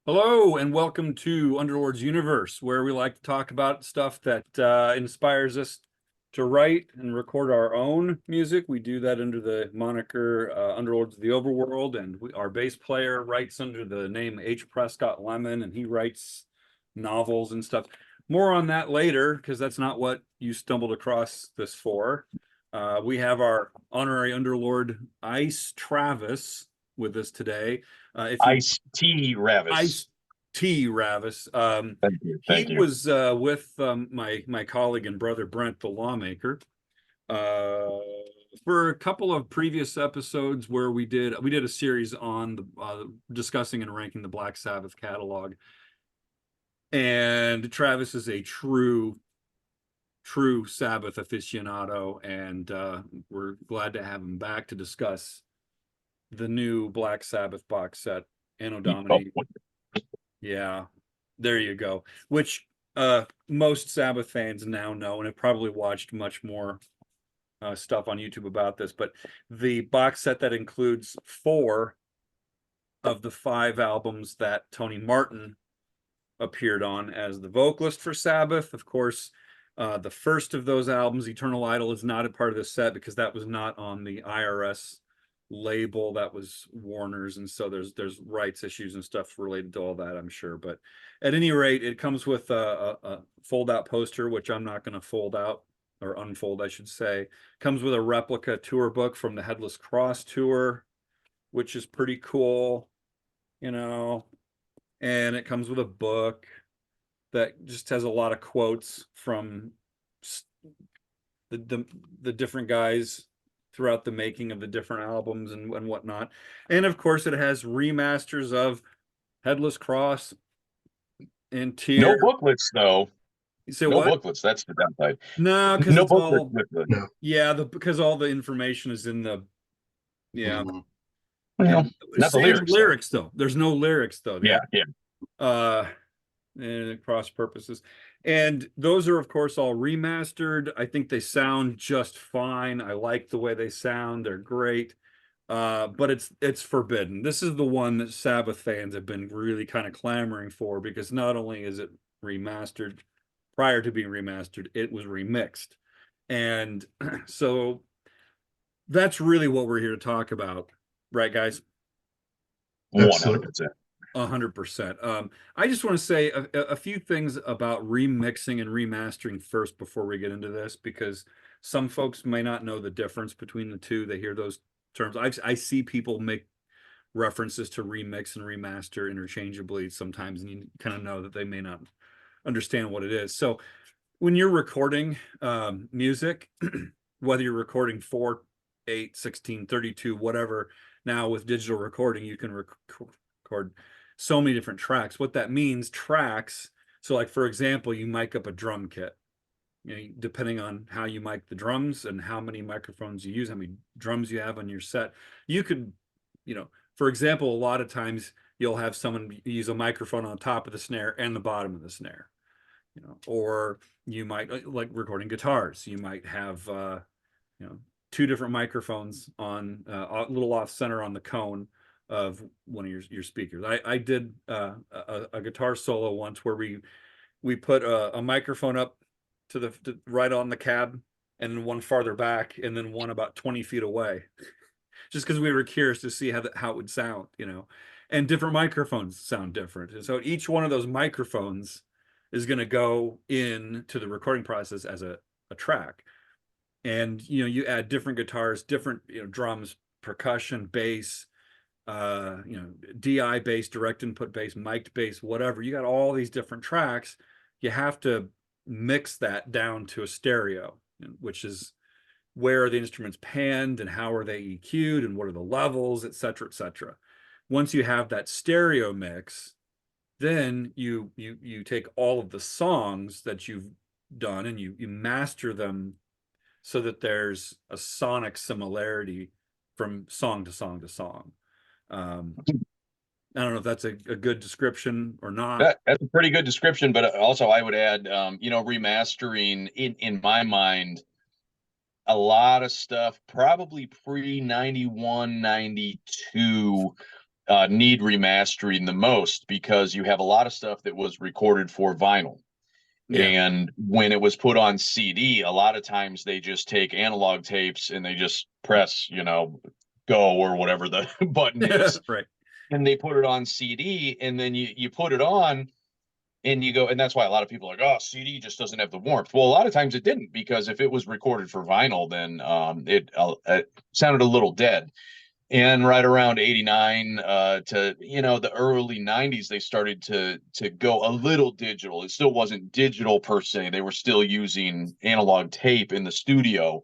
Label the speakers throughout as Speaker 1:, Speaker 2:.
Speaker 1: Hello and welcome to Underlord's Universe, where we like to talk about stuff that inspires us to write and record our own music. We do that under the moniker Underlords of the Overworld, and our bass player writes under the name H. Prescott Lemon, and he writes novels and stuff. More on that later, because that's not what you stumbled across this for. We have our honorary Underlord Ice Travis with us today. If you
Speaker 2: Ice T Ravis.
Speaker 1: Ice T Ravis.
Speaker 2: Thank you.
Speaker 1: He
Speaker 2: Thank you.
Speaker 1: was with my colleague and brother Brent, the lawmaker, for a couple of previous episodes where we did a series on the discussing and ranking the Black Sabbath catalog. And Travis is a true Sabbath aficionado, and we're glad to have him back to discuss the new Black Sabbath box set, Anno Domini. Yeah, there you go. Which most Sabbath fans now know and have probably watched much more stuff on YouTube about this. But the box set that includes 4 of the 5 albums that Tony Martin appeared on as the vocalist for Sabbath. Of course, the first of those albums, Eternal Idol, is not a part of this set because that was not on the IRS label. That was Warner's, and so there's rights issues and stuff related to all that, I'm sure. But at any rate, it comes with a fold out poster, which I'm not going to fold out or unfold, I should say. Comes with a replica tour book from the Headless Cross tour, which is pretty cool, and it comes with a book that just has a lot of quotes from the different guys throughout the making of the different albums and whatnot. And of course, it has remasters of Headless Cross and Tyr.
Speaker 2: No booklets, though.
Speaker 1: You say
Speaker 2: no
Speaker 1: what?
Speaker 2: booklets. That's the downside.
Speaker 1: No, because
Speaker 2: no
Speaker 1: it's all because all the information is in the
Speaker 2: Well, not the
Speaker 1: lyrics though. There's no lyrics though.
Speaker 2: Yeah.
Speaker 1: And cross purposes. And those are, of course, all remastered. I think they sound just fine. I like the way they sound. They're great. But it's Forbidden. This is the one that Sabbath fans have been really kind of clamoring for, because not only is it remastered, prior to being remastered, it was remixed. And so that's really what we're here to talk about. Right, guys?
Speaker 2: 100%.
Speaker 1: 100%. I just want to say a few things about remixing and remastering first before we get into this, because some folks may not know the difference between the two. They hear those terms. I see people make references to remix and remaster interchangeably sometimes, and you kind of know that they may not understand what it is. So when you're recording music, whether you're recording 4, 8, 16, 32, whatever, now with digital recording, you can record so many different tracks. What that means, tracks, so like, for example, you mic up a drum kit. Depending on how you mic the drums and how many microphones you use, how many drums you have on your set, you could, for example, a lot of times you'll have someone use a microphone on top of the snare and the bottom of the snare, or you might, like recording guitars, you might have, 2 different microphones on a little off center on the cone of one of your speakers. I did a guitar solo once where we put a microphone up to right on the cab, and then one farther back, and then one about 20 feet away, just because we were curious to see how it would sound, and different microphones sound different. And so each one of those microphones is going to go into the recording process as a track. And, you add different guitars, different, drums, percussion, bass, DI bass, direct input bass, mic'd bass, whatever. You got all these different tracks. You have to mix that down to a stereo, which is where are the instruments panned and how are they EQ'd and what are the levels, et cetera, et cetera. Once you have that stereo mix, then you take all of the songs that you've done and you master them so that there's a sonic similarity from song to song to song. I don't know if that's a good description or not.
Speaker 2: That's a pretty good description, but also I would add, remastering in my mind, a lot of stuff probably pre 91, 92 need remastering the most, because you have a lot of stuff that was recorded for vinyl.
Speaker 1: Yeah.
Speaker 2: And when it was put on CD, a lot of times they just take analog tapes and they just press, go or whatever the button is,
Speaker 1: Right.
Speaker 2: and they put it on CD, and then you put it on and you go, and that's why a lot of people are like, oh, CD just doesn't have the warmth. Well, a lot of times it didn't, because if it was recorded for vinyl, then it sounded a little dead. And right around 89 to the early 90s, they started to go a little digital. It still wasn't digital per se. They were still using analog tape in the studio,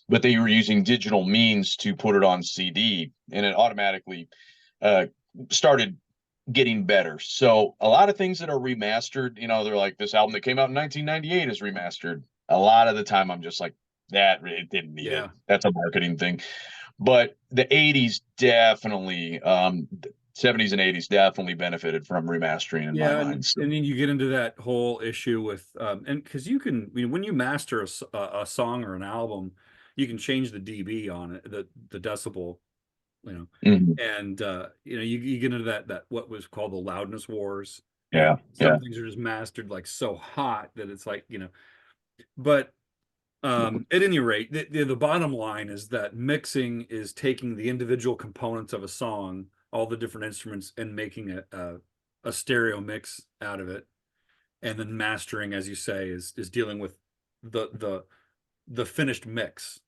Speaker 2: but they were using digital means to put it on CD, and it automatically uh, started getting better. So a lot of things that are remastered, they're like, this album that came out in 1998 is remastered. A lot of the time I'm just like, that it didn't need it.
Speaker 1: Yeah.
Speaker 2: That's a marketing thing. But the 80s definitely, 70s and 80s definitely benefited from remastering in my
Speaker 1: Yeah,
Speaker 2: mind. So,
Speaker 1: and then you get into that whole issue with and because you can, when you master a song or an album, you can change the dB on it, the decibel, you know,
Speaker 2: mhm.
Speaker 1: and you get into that what was called the loudness wars, and
Speaker 2: Yeah, yeah.
Speaker 1: some things are just mastered like so hot that it's like, but at any rate, the bottom line is that mixing is taking the individual components of a song, all the different instruments, and making a stereo mix out of it. And then mastering, as you say, is dealing with the the finished mix.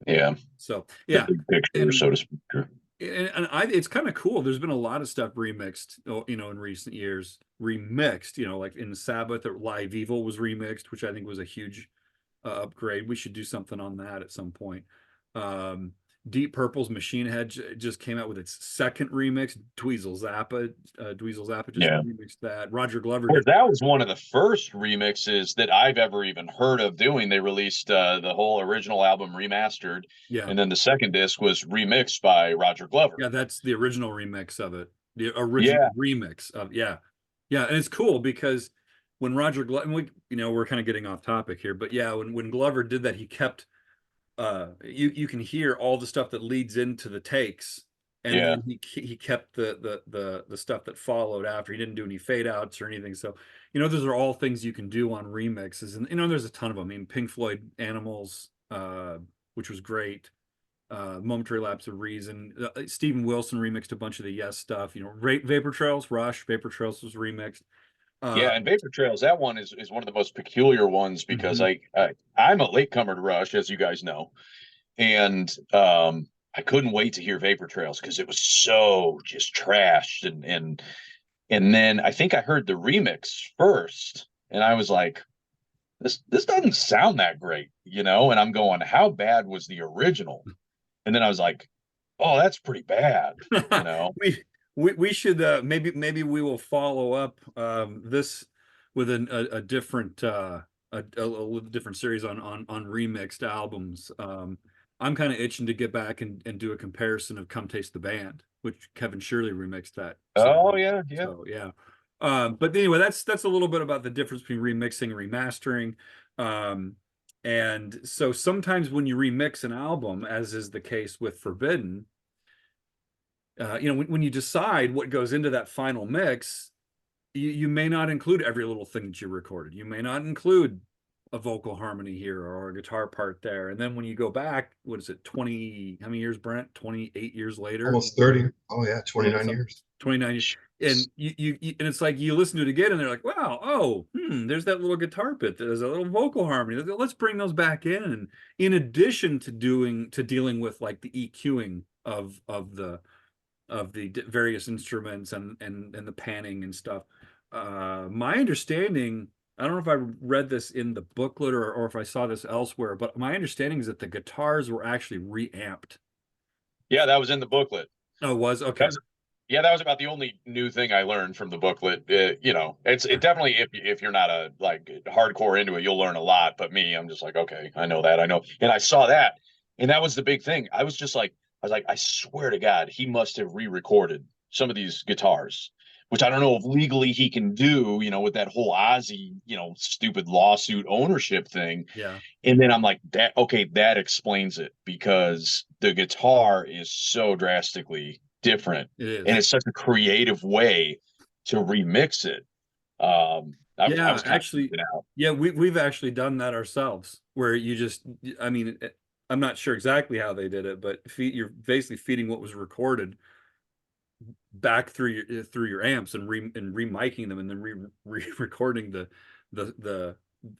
Speaker 2: Yeah.
Speaker 1: So
Speaker 2: The
Speaker 1: yeah,
Speaker 2: big picture,
Speaker 1: and
Speaker 2: so to speak.
Speaker 1: it's kind of cool. There's been a lot of stuff remixed, in recent years. Remixed, like in Sabbath or Live Evil was remixed, which I think was a huge upgrade. We should do something on that at some point. Um, Deep Purple's Machine Head just came out with its second remix. Dweezil Zappa just
Speaker 2: Yeah.
Speaker 1: remixed that. Roger Glover
Speaker 2: Well,
Speaker 1: did.
Speaker 2: that was one of the first remixes that I've ever even heard of doing. They released the whole original album remastered,
Speaker 1: Yeah,
Speaker 2: and then the second disc was remixed by Roger Glover.
Speaker 1: yeah, that's the original remix of it. The
Speaker 2: Yeah,
Speaker 1: original remix of yeah, yeah, and it's cool because when Roger Glover, we're kind of getting off topic here, but yeah, when Glover did that, he kept you can hear all the stuff that leads into the takes, and
Speaker 2: yeah.
Speaker 1: then he kept the stuff that followed after. He didn't do any fade outs or anything. So those are all things you can do on remixes, and there's a ton of them. I mean, Pink Floyd Animals, which was great. Momentary Lapse of Reason. Steven Wilson remixed a bunch of the Yes stuff. Vapor Trails, Rush, Vapor Trails was remixed.
Speaker 2: Yeah, and Vapor Trails, that one is one of the most peculiar ones, because
Speaker 1: Mhm.
Speaker 2: I'm a latecomer to Rush, as you guys know, and I couldn't wait to hear Vapor Trails because it was so just trashed, and then I think I heard the remix first, and I was like, this doesn't sound that great, and I'm going, how bad was the original? And then I was like, oh, that's pretty bad, you know.
Speaker 1: we we should maybe we will follow up this with a different a different series on remixed albums. I'm kind of itching to get back and do a comparison of Come Taste the Band, which Kevin Shirley remixed that
Speaker 2: Oh
Speaker 1: song.
Speaker 2: yeah, yeah.
Speaker 1: So yeah. But anyway, that's a little bit about the difference between remixing and remastering. Um, and so sometimes when you remix an album, as is the case with Forbidden, when you decide what goes into that final mix, you may not include every little thing that you recorded. You may not include a vocal harmony here or a guitar part there. And then when you go back, what is it, 20, how many years, Brent? 28 years later?
Speaker 3: Almost 30. Oh yeah,
Speaker 1: Yeah,
Speaker 3: 29 years.
Speaker 1: 29. And and it's like you listen to it again and they're like, wow, there's that little guitar bit. There's a little vocal harmony. Let's bring those back in. And in addition to dealing with like the EQing of the various instruments and the panning and stuff. My understanding, I don't know if I read this in the booklet or if I saw this elsewhere, but my understanding is that the guitars were actually reamped.
Speaker 2: Yeah, that was in the booklet.
Speaker 1: Oh, it was okay.
Speaker 2: That's Yeah, that was about the only new thing I learned from the booklet. It definitely, if you're not a like hardcore into it, you'll learn a lot. But me, I'm just like, okay, I know that, I know, and I saw that, and that was the big thing. I swear to God, he must have re-recorded some of these guitars, which I don't know if legally he can do, with that whole Ozzy, stupid lawsuit ownership thing.
Speaker 1: Yeah.
Speaker 2: And then I'm like, that explains it, because the guitar is so drastically different,
Speaker 1: It
Speaker 2: and
Speaker 1: is.
Speaker 2: it's such a creative way to remix it. I
Speaker 1: Yeah,
Speaker 2: was kind of
Speaker 1: actually,
Speaker 2: freaking out.
Speaker 1: yeah, we've actually done that ourselves, where you just, I mean, I'm not sure exactly how they did it, but you're basically feeding what was recorded back through your amps and remiking them and then recording the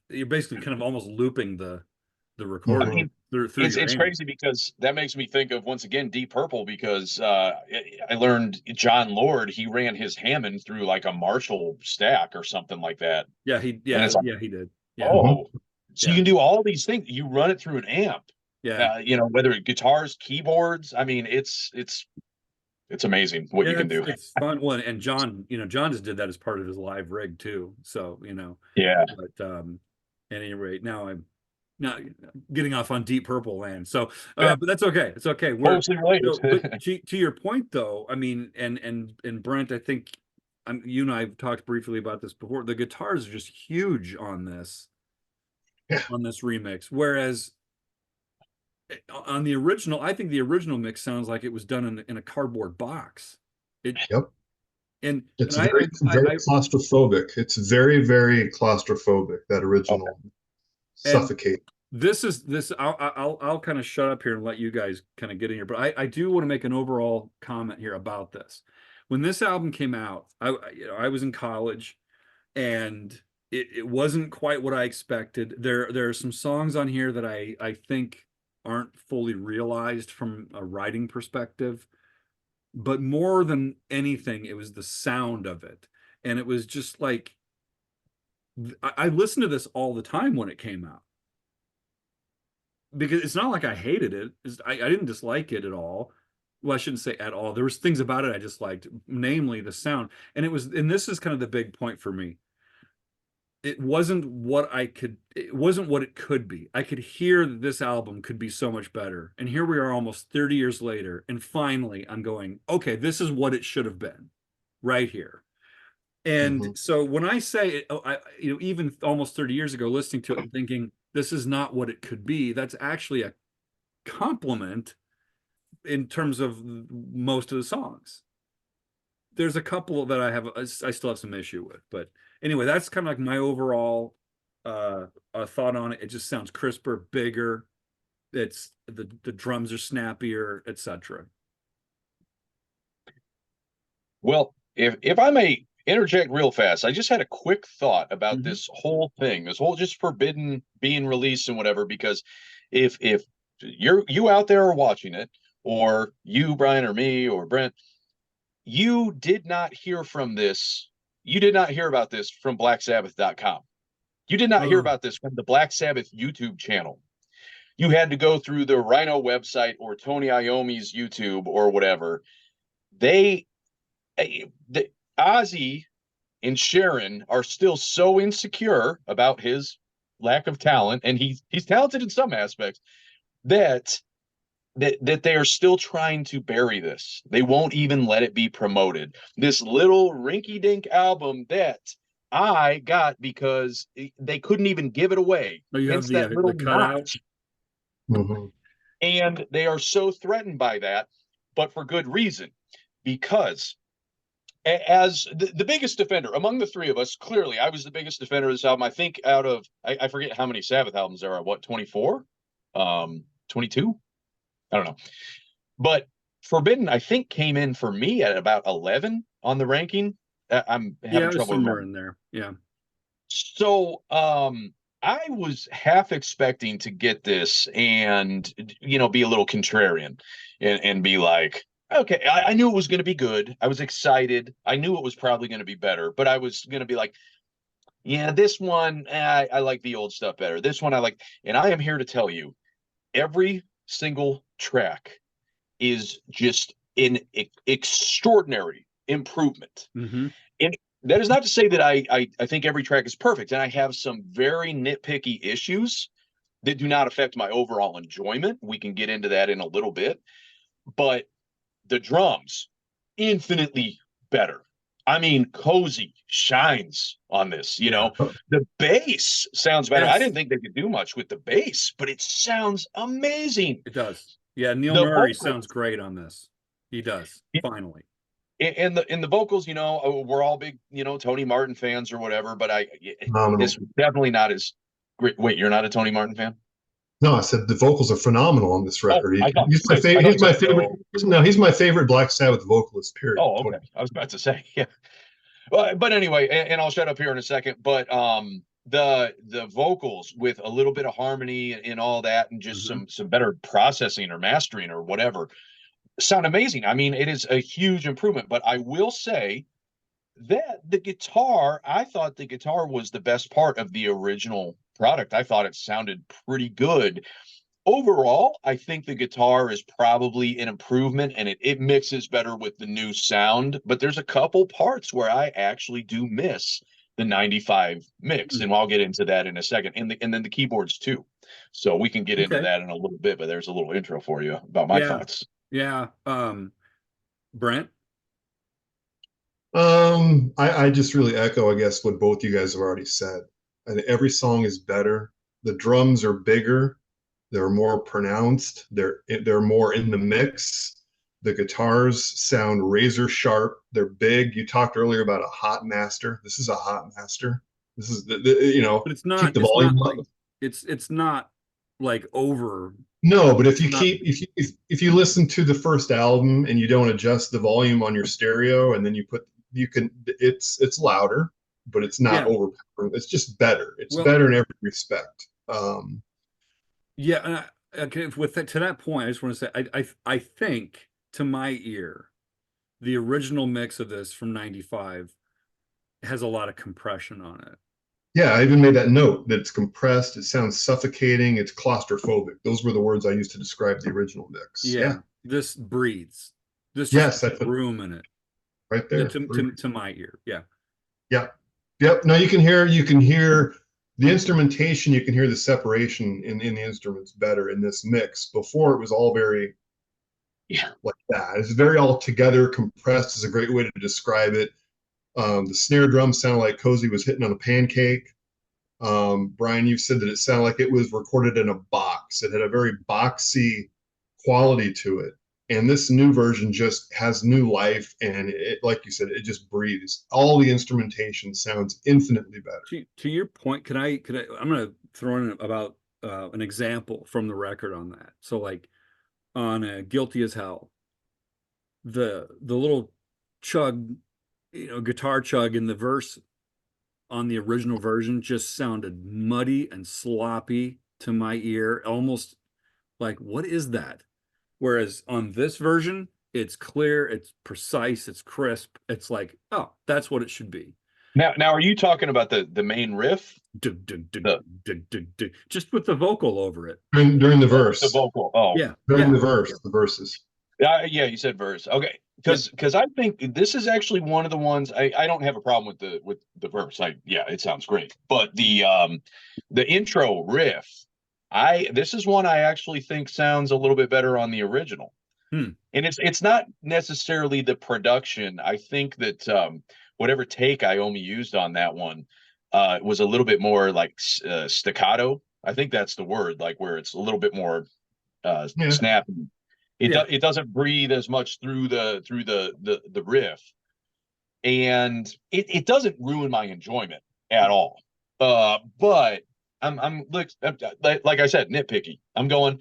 Speaker 1: you're basically kind of almost looping the
Speaker 2: I
Speaker 1: recording
Speaker 3: Mhm.
Speaker 2: mean,
Speaker 1: through your
Speaker 2: it's
Speaker 1: amp.
Speaker 2: crazy because that makes me think of once again Deep Purple because I learned John Lord, he ran his Hammond through like a Marshall stack or something like that, and it's like,
Speaker 1: Yeah, he did. Yeah,
Speaker 3: Mhm.
Speaker 2: oh, so you
Speaker 1: yeah,
Speaker 2: can do all these things. You run it through an amp,
Speaker 1: yeah.
Speaker 2: whether it guitars, keyboards. I mean, it's amazing what you
Speaker 1: Yeah,
Speaker 2: can do.
Speaker 1: it's fun. Well, and John, John just did that as part of his live rig too. So,
Speaker 2: Yeah,
Speaker 1: but at any rate, now I'm not getting off on Deep Purple land. So,
Speaker 2: yeah,
Speaker 1: but that's okay. It's okay.
Speaker 2: closely related.
Speaker 1: But to your point though, I mean, and Brent, I think you and I have talked briefly about this before. The guitars are just huge
Speaker 3: Yeah.
Speaker 1: on this remix, whereas on the original, I think the original mix sounds like it was done in a cardboard box. It
Speaker 3: Yep.
Speaker 1: and
Speaker 3: It's very, very
Speaker 1: I
Speaker 3: claustrophobic. It's very, very claustrophobic, that
Speaker 2: Okay.
Speaker 3: original.
Speaker 1: and
Speaker 3: Suffocate.
Speaker 1: this I'll kind of shut up here and let you guys kind of get in here, but I do want to make an overall comment here about this. When this album came out, I was in college and it wasn't quite what I expected. There are some songs on here that I think aren't fully realized from a writing perspective, but more than anything, it was the sound of it. And it was just like I listened to this all the time when it came out because it's not like I hated it. I didn't dislike it at all. Well, I shouldn't say at all. There was things about it I disliked, namely the sound. And this is kind of the big point for me. It wasn't what it could be. I could hear that this album could be so much better. And here we are almost 30 years later, and finally I'm going, okay, this is what it should have been right here. And
Speaker 3: Mhm.
Speaker 1: so when I say it, even almost 30 years ago, listening to it and thinking this is not what it could be, that's actually a compliment in terms of most of the songs. There's a couple that I still have some issue with, but anyway, that's kind of like my overall thought on it. It just sounds crisper, bigger. It's the drums are snappier, etc.
Speaker 2: Well, if I may interject real fast, I just had a quick thought about
Speaker 1: Mm-hmm.
Speaker 2: this whole thing, this whole just Forbidden being released and whatever, because if you out there are watching it, or you, Brian, or me, or Brent, you did not hear from this, you did not hear about this from blacksabbath.com. You did not hear
Speaker 1: Oh,
Speaker 2: about this from the Black Sabbath YouTube channel. You had to go through the Rhino website or Tony Iommi's YouTube or whatever. They the Ozzy and Sharon are still so insecure about his lack of talent, and he's talented in some aspects, that that they are still trying to bury this. They won't even let it be promoted. This little rinky-dink album that I got because they couldn't even give it away.
Speaker 1: you have
Speaker 2: Hence that
Speaker 1: the
Speaker 2: little
Speaker 1: cutout.
Speaker 2: notch.
Speaker 3: Mhm.
Speaker 2: And they are so threatened by that, but for good reason. Because as the biggest defender among the three of us, clearly I was the biggest defender of this album. I think out of I forget how many Sabbath albums there are. What, 24? 22? I don't know. But Forbidden, I think, came in for me at about 11 on the ranking. I'm
Speaker 1: Yeah,
Speaker 2: having
Speaker 1: it was
Speaker 2: trouble
Speaker 1: somewhere
Speaker 2: remembering.
Speaker 1: in there. Yeah.
Speaker 2: So I was half expecting to get this and be a little contrarian and be like, okay, I knew it was going to be good. I was excited. I knew it was probably going to be better, but I was going to be like, yeah, this one, I like the old stuff better. This one I like, and I am here to tell you, every single track is just an extraordinary improvement.
Speaker 1: Mm-hmm.
Speaker 2: And that is not to say that I think every track is perfect, and I have some very nitpicky issues that do not affect my overall enjoyment. We can get into that in a little bit, but the drums infinitely better. I mean, Cozy shines on this.
Speaker 1: Yeah.
Speaker 2: The bass sounds better. I
Speaker 1: Yes,
Speaker 2: didn't think they could do much with the bass, but it sounds amazing.
Speaker 1: it does. Yeah, Neil
Speaker 2: The
Speaker 1: Murray sounds
Speaker 2: vocals,
Speaker 1: great on this. He does, finally.
Speaker 2: And the vocals, we're all big, Tony Martin fans or whatever, but
Speaker 3: Phenomenal.
Speaker 2: this was definitely not as great. Wait, you're not a Tony Martin fan?
Speaker 3: No, I said the vocals are phenomenal on this record.
Speaker 2: I thought
Speaker 3: He's my
Speaker 2: I
Speaker 3: favorite.
Speaker 2: thought
Speaker 3: He's
Speaker 2: you
Speaker 3: my
Speaker 2: said
Speaker 3: favorite.
Speaker 2: no.
Speaker 3: No, he's my favorite Black Sabbath vocalist. Period.
Speaker 2: Oh, okay. I was about to say, yeah. Well, but anyway, and I'll shut up here in a second. But the vocals with a little bit of harmony and all that, and just some better processing or mastering or whatever, sound amazing. I mean, it is a huge improvement. But I will say that I thought the guitar was the best part of the original product. I thought it sounded pretty good. Overall, I think the guitar is probably an improvement, and it mixes better with the new sound, but there's a couple parts where I actually do miss the 95 mix, and I'll get into that in a second, and then the keyboards too. So we can get into that in a little bit, but there's a little intro for you about my thoughts.
Speaker 1: Yeah. Brent?
Speaker 3: I just really echo, I guess, what both you guys have already said. And every song is better. The drums are bigger. They're more pronounced. They're more in the mix. The guitars sound razor sharp. They're big. You talked earlier about a hot master. This is a hot master. This is but
Speaker 1: it's not.
Speaker 3: keep the volume up.
Speaker 1: It's not like over.
Speaker 3: No, but if you listen to the first album and you don't adjust the volume on your stereo, and then it's louder, but it's not overpowering. It's just better. It's better in every respect.
Speaker 1: Yeah, and to that point, I just want to say I think, to my ear, the original mix of this from '95 has a lot of compression on it.
Speaker 3: Yeah, I even made that note that it's compressed. It sounds suffocating. It's claustrophobic. Those were the words I used to describe the original mix. Yeah.
Speaker 1: This breathes. This just has room in it.
Speaker 3: Right there.
Speaker 1: To my ear. Yeah.
Speaker 3: Yeah. Yep. Now you can hear the instrumentation. You can hear the separation in the instruments better in this mix. Before it was all very like that. It's very all together. Compressed is a great way to describe it. The snare drum sounded like Cozy was hitting on a pancake. Brian, you've said that it sounded like it was recorded in a box. It had a very boxy quality to it. And this new version just has new life, and it, like you said, it just breathes. All the instrumentation sounds infinitely better.
Speaker 1: To your point, could I? I'm going to throw in about an example from the record on that. So, like on "Guilty as Hell," the little chug, guitar chug in the verse on the original version just sounded muddy and sloppy to my ear, almost like, what is that? Whereas on this version, it's clear, it's precise, it's crisp. It's like, oh, that's what it should be.
Speaker 2: Now, are you talking about the main riff?
Speaker 1: Just with the vocal over it.
Speaker 3: During the verse.
Speaker 2: The vocal. Oh,
Speaker 1: yeah.
Speaker 3: During the verses.
Speaker 2: Yeah, you said verse. Okay. Because I think this is actually one of the ones I don't have a problem with the verse. It sounds great. But the intro riff, this is one I actually think sounds a little bit better on the original. And it's not necessarily the production. I think that whatever take Iommi used on that one was a little bit more like staccato. I think that's the word, like where it's a little bit more snappy. It doesn't breathe as much through the riff, and it doesn't ruin my enjoyment at all. But I'm like I said, nitpicky. I'm going,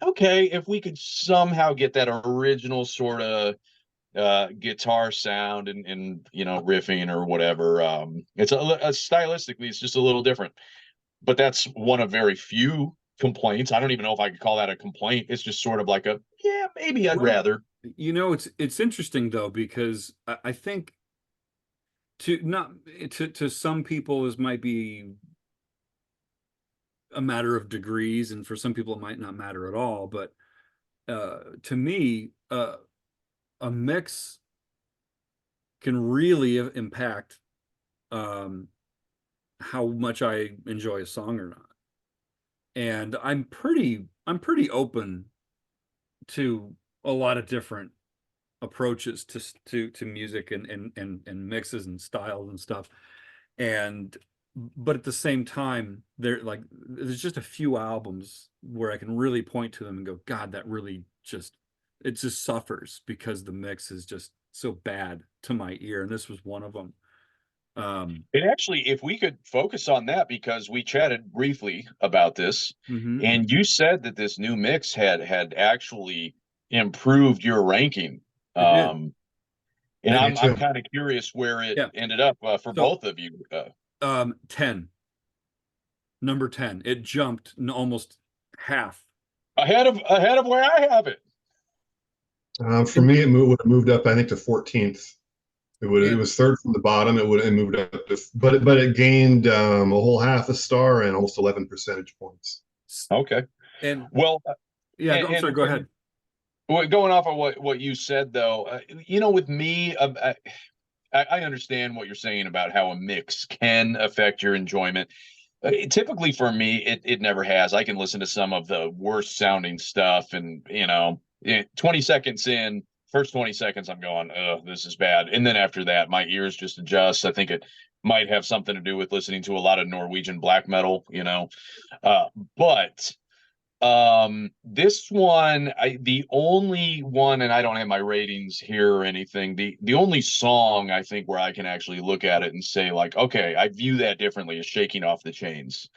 Speaker 2: okay, if we could somehow get that original sort of guitar sound and riffing or whatever, it's stylistically it's just a little different. But that's one of very few complaints. I don't even know if I could call that a complaint. It's just sort of like maybe I'd rather.
Speaker 1: It's interesting though, because I think to some people this might be a matter of degrees, and for some people it might not matter at all. But to me, a mix can really impact how much I enjoy a song or not. And I'm pretty open to a lot of different approaches to music and mixes and styles and stuff. But at the same time, there's just a few albums where I can really point to them and go, God, that really just it just suffers because the mix is just so bad to my ear, and this was one of them.
Speaker 2: And actually, if we could focus on that, because we chatted briefly about this, and you said that this new mix had actually improved your ranking.
Speaker 1: It did.
Speaker 2: And
Speaker 3: Yeah, me
Speaker 2: I'm
Speaker 3: too.
Speaker 2: kind of curious where it
Speaker 1: Yeah.
Speaker 2: ended up for
Speaker 1: So,
Speaker 2: both of you.
Speaker 1: 10. Number 10. It jumped almost half.
Speaker 2: Ahead of where I have it.
Speaker 3: For me, would have moved up, I think, to 14th. It was third from the bottom. It moved up to, but it gained a whole half a star and almost 11 percentage points.
Speaker 2: Okay.
Speaker 1: And
Speaker 2: well,
Speaker 1: yeah, I'm sorry, go ahead.
Speaker 2: Going off of what you said, though, with me, I understand what you're saying about how a mix can affect your enjoyment. Typically for me, it never has. I can listen to some of the worst sounding stuff, and 20 seconds in, first 20 seconds, I'm going, oh, this is bad. And then after that, my ears just adjust. I think it might have something to do with listening to a lot of Norwegian black metal, but this one, the only one, and I don't have my ratings here or anything, the only song I think where I can actually look at it and say, like, okay, I view that differently, is Shaking Off the Chains.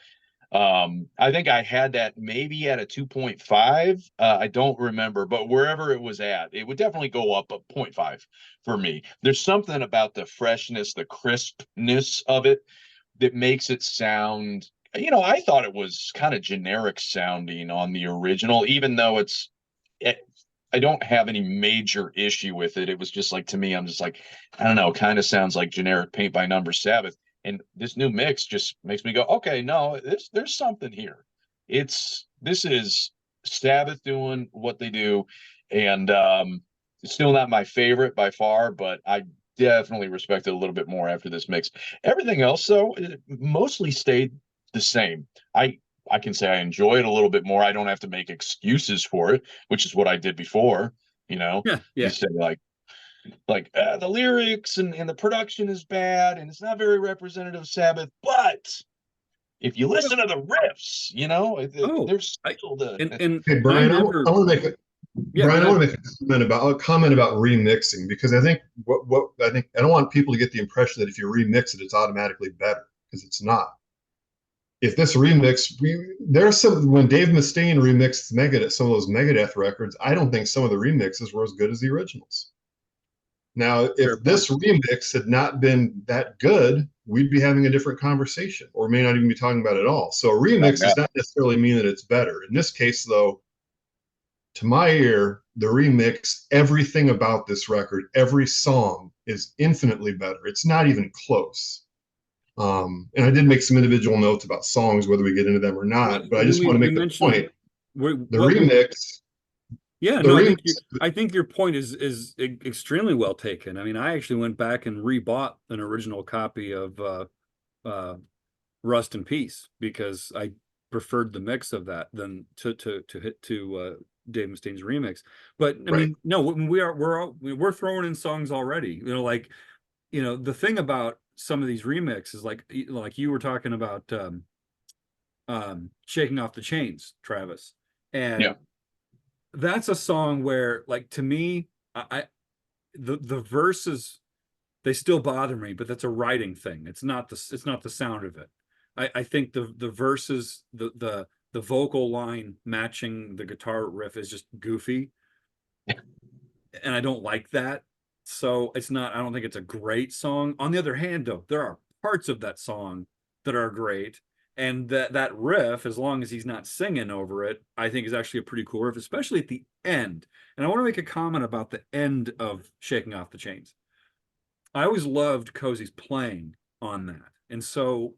Speaker 2: I think I had that maybe at a 2.5. I don't remember, but wherever it was at, it would definitely go up a 0.5 for me. There's something about the freshness, the crispness of it that makes it sound, I thought it was kind of generic sounding on the original, even though I don't have any major issue with it. It was just like, to me, I'm just like, I don't know, kind of sounds like generic paint by number Sabbath. And this new mix just makes me go, okay, no, there's something here. This is Sabbath doing what they do. And it's still not my favorite by far, but I definitely respect it a little bit more after this mix. Everything else, though, it mostly stayed the same. I can say I enjoy it a little bit more. I don't have to make excuses for it, which is what I did before.
Speaker 1: Yeah.
Speaker 2: You say the lyrics and the production is bad and it's not very representative of Sabbath, but if you listen to the riffs, there's still
Speaker 3: Hey, Brian, I want to make a Brian, I want to make a comment about remixing, because I think I don't want people to get the impression that if you remix it, it's automatically better, because it's not. If this remix, there's some, when Dave Mustaine remixed Megadeth, some of those Megadeth records, I don't think some of the remixes were as good as the originals. Now, if this remix had not been that good, we'd be having a different conversation, or may not even be talking about it at all. So a remix does not necessarily mean that it's better. In this case, though, to my ear, the remix, everything about this record, every song is infinitely better. It's not even close. And I did make some individual notes about songs, whether we get into them or not, but I just want to make the point. The remix.
Speaker 1: Yeah, no, I think your point is extremely well taken. I mean, I actually went back and rebought an original copy of Rust in Peace, because I preferred the mix of that than to Dave Mustaine's remix. But I mean, no, we're throwing in songs already. The thing about some of these remixes, like you were talking about Shaking Off the Chains, Travis, and that's a song where, like, to me, the verses, they still bother me, but that's a writing thing. It's not the sound of it. I think the verses, the vocal line matching the guitar riff is just goofy, and I don't like that. So I don't think it's a great song. On the other hand, though, there are parts of that song that are great. And that riff, as long as he's not singing over it, I think is actually a pretty cool riff, especially at the end. And I want to make a comment about the end of Shaking Off the Chains. I always loved Cozy's playing on that. And so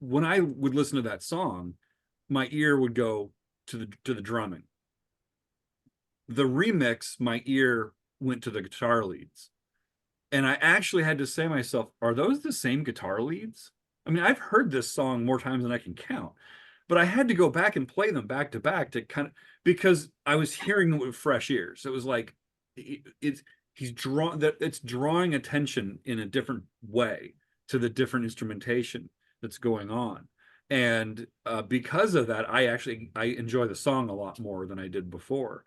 Speaker 1: when I would listen to that song, my ear would go to the drumming. The remix, my ear went to the guitar leads. And I actually had to say to myself, are those the same guitar leads? I mean, I've heard this song more times than I can count, but I had to go back and play them back to back to because I was hearing them with fresh ears. It was like, it's drawing attention in a different way to the different instrumentation that's going on. And because of that, I enjoy the song a lot more than I did before.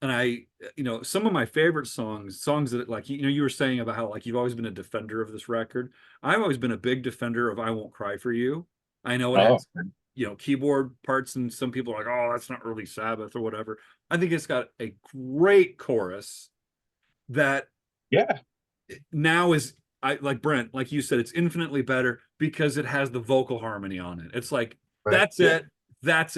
Speaker 1: and I, some of my favorite songs that, like, you were saying about how, like, you've always been a defender of this record. I've always been a big defender of I Won't Cry for You. I know it
Speaker 2: Oh,
Speaker 1: has, keyboard parts, and some people are like, oh, that's not really Sabbath or whatever. I think it's got a great chorus that
Speaker 2: yeah.
Speaker 1: now is, like Brent, like you said, it's infinitely better because it has the vocal harmony on it. It's like,
Speaker 3: Right.
Speaker 1: that's it. That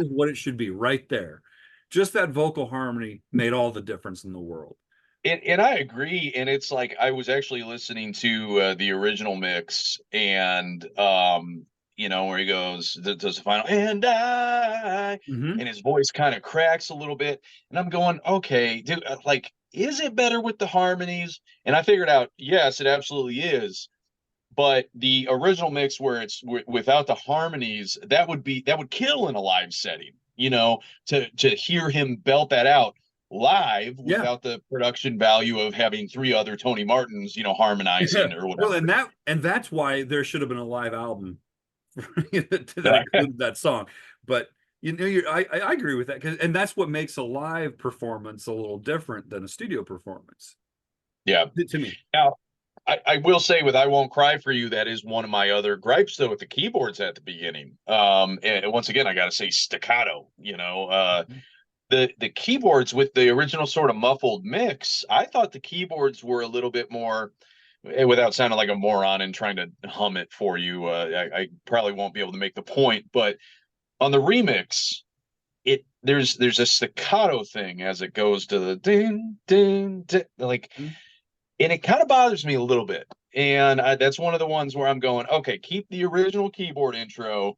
Speaker 1: is what it should be right there. Just that vocal harmony made all the difference in the world.
Speaker 2: And I agree. And it's like, I was actually listening to the original mix, and where he goes, does the final
Speaker 1: Mhm.
Speaker 2: and his voice kind of cracks a little bit. And I'm going, okay, dude, like, is it better with the harmonies? And I figured out, yes, it absolutely is. But the original mix, where it's without the harmonies, that would kill in a live setting, to hear him belt that out live
Speaker 1: Yeah.
Speaker 2: without the production value of having three other Tony Martins, harmonizing or whatever.
Speaker 1: Well, and that's why there should have been a live album that included that song. But I agree with that, and that's what makes a live performance a little different than a studio performance.
Speaker 2: Yeah.
Speaker 1: To me.
Speaker 2: Now, I will say, with I Won't Cry for You, that is one of my other gripes, though, with the keyboards at the beginning. And once again, I got to say staccato. The keyboards with the original sort of muffled mix, I thought the keyboards were a little bit more, without sounding like a moron and trying to hum it for you. I probably won't be able to make the point, but on the remix, there's a staccato thing as it goes to the ding ding ding, like. And it kind of bothers me a little bit. And that's one of the ones where I'm going, okay, keep the original keyboard intro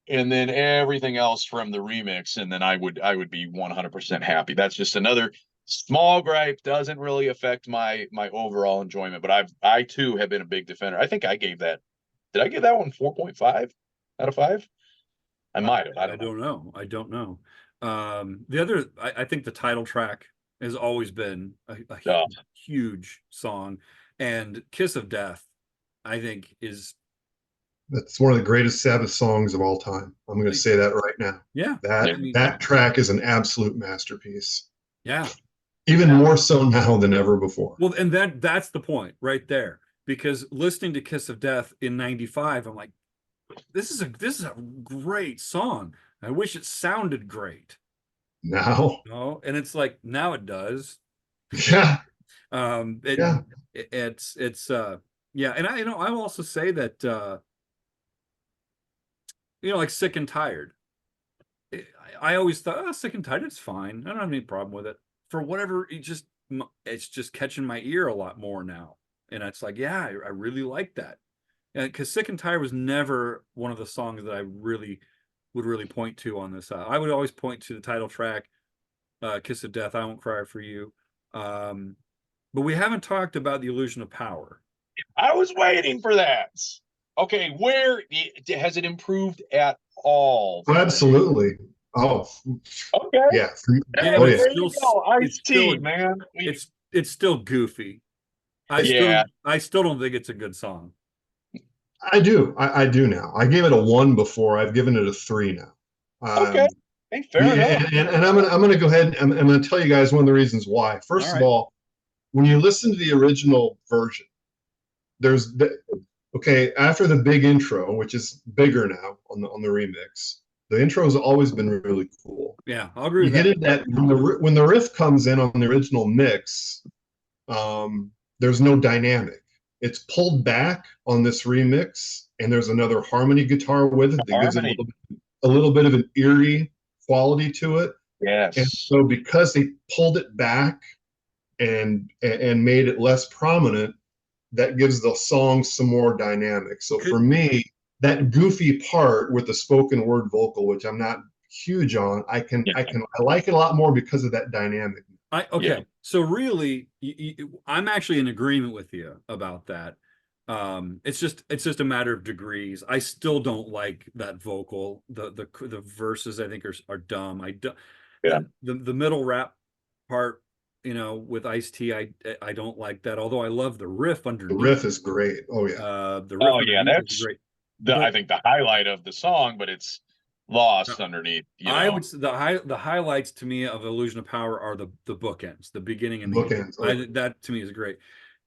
Speaker 2: and then everything else from the remix, and then I would be 100% happy. That's just another small gripe, doesn't really affect my overall enjoyment, but I too have been a big defender. I think I gave that, did I give that one 4.5 out of 5? I might have.
Speaker 1: I don't know. I don't know. The other, I think the title track has always been a huge song, and Kiss of Death, I think,
Speaker 3: that's one of the greatest Sabbath songs of all time. I'm going to say that right now.
Speaker 1: Yeah.
Speaker 3: That track is an absolute masterpiece.
Speaker 1: Yeah.
Speaker 3: Even more so now than ever before.
Speaker 1: Well, and that's the point right there, because listening to Kiss of Death in '95, I'm like, this is a great song. I wish it sounded great.
Speaker 3: Now.
Speaker 1: And it's like, now it does.
Speaker 3: Yeah.
Speaker 1: It's yeah. And I will also say that, like Sick and Tired. I always thought, oh, Sick and Tired, it's fine. I don't have any problem with it. For whatever, it's just catching my ear a lot more now. And it's like, yeah, I really like that. Because Sick and Tired was never one of the songs that I would really point to on this. I would always point to the title track, Kiss of Death, I Won't Cry for You. But we haven't talked about The Illusion of Power.
Speaker 2: I was waiting for that. Okay, where has it improved at all?
Speaker 3: Oh, absolutely. Oh,
Speaker 2: okay.
Speaker 3: Yeah.
Speaker 2: It's still, man.
Speaker 1: It's still goofy. I still don't think it's a good song.
Speaker 3: I do. I do now. I gave it a 1 before. I've given it a 3 now.
Speaker 2: Okay. Hey, fair enough.
Speaker 3: And I'm gonna go ahead and I'm gonna tell you guys one of the reasons why. First of all, when you listen to the original version, after the big intro, which is bigger now on the remix, the intro has always been really cool.
Speaker 1: Yeah, I'll agree with
Speaker 3: that. You get that when the riff comes in on the original mix, there's no dynamic. It's pulled back on this remix, and there's another harmony guitar with it that gives it a little bit of an eerie quality to it.
Speaker 2: Yes.
Speaker 3: And so because they pulled it back and made it less prominent, that gives the song some more dynamic. So for me, that goofy part with the spoken word vocal, which I'm not huge on, I like it a lot more because of that dynamic.
Speaker 1: So really, I'm actually in agreement with you about that. It's just a matter of degrees. I still don't like that vocal. The verses, I think, are dumb. The middle rap part, with Ice-T, I don't like that. Although I love the riff underneath.
Speaker 3: The riff is great. Oh yeah.
Speaker 2: That's great. I think the highlight of the song, but it's lost underneath, you
Speaker 1: I
Speaker 2: know.
Speaker 1: would the highlights to me of Illusion of Power are the bookends, the beginning and the
Speaker 3: Bookends.
Speaker 1: end. That to me is great.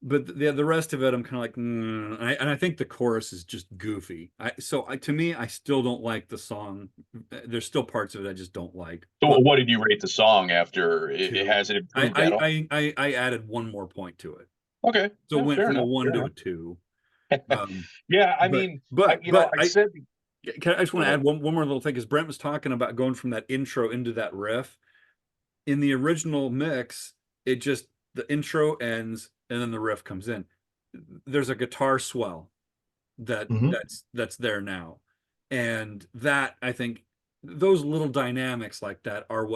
Speaker 1: But the rest of it, I'm kind of like, and I think the chorus is just goofy. To me, I still don't like the song. There's still parts of it I just don't like.
Speaker 2: So
Speaker 1: But
Speaker 2: what did you rate the song after it has it improved at all?
Speaker 1: I added one more point to it,
Speaker 2: Okay,
Speaker 1: so it
Speaker 2: yeah,
Speaker 1: went
Speaker 2: fair
Speaker 1: from a
Speaker 2: enough,
Speaker 1: 1
Speaker 2: fair
Speaker 1: to a
Speaker 2: enough.
Speaker 1: 2.
Speaker 2: Yeah, I
Speaker 1: But
Speaker 2: mean,
Speaker 1: but
Speaker 2: you know,
Speaker 1: but
Speaker 2: I said,
Speaker 1: I just want to add one more little thing, because Brent was talking about going from that intro into that riff. In the original mix, it just, the intro ends and then the riff comes in. There's a guitar swell
Speaker 3: Mhm.
Speaker 1: that's there now, and that, I think, those little dynamics like that are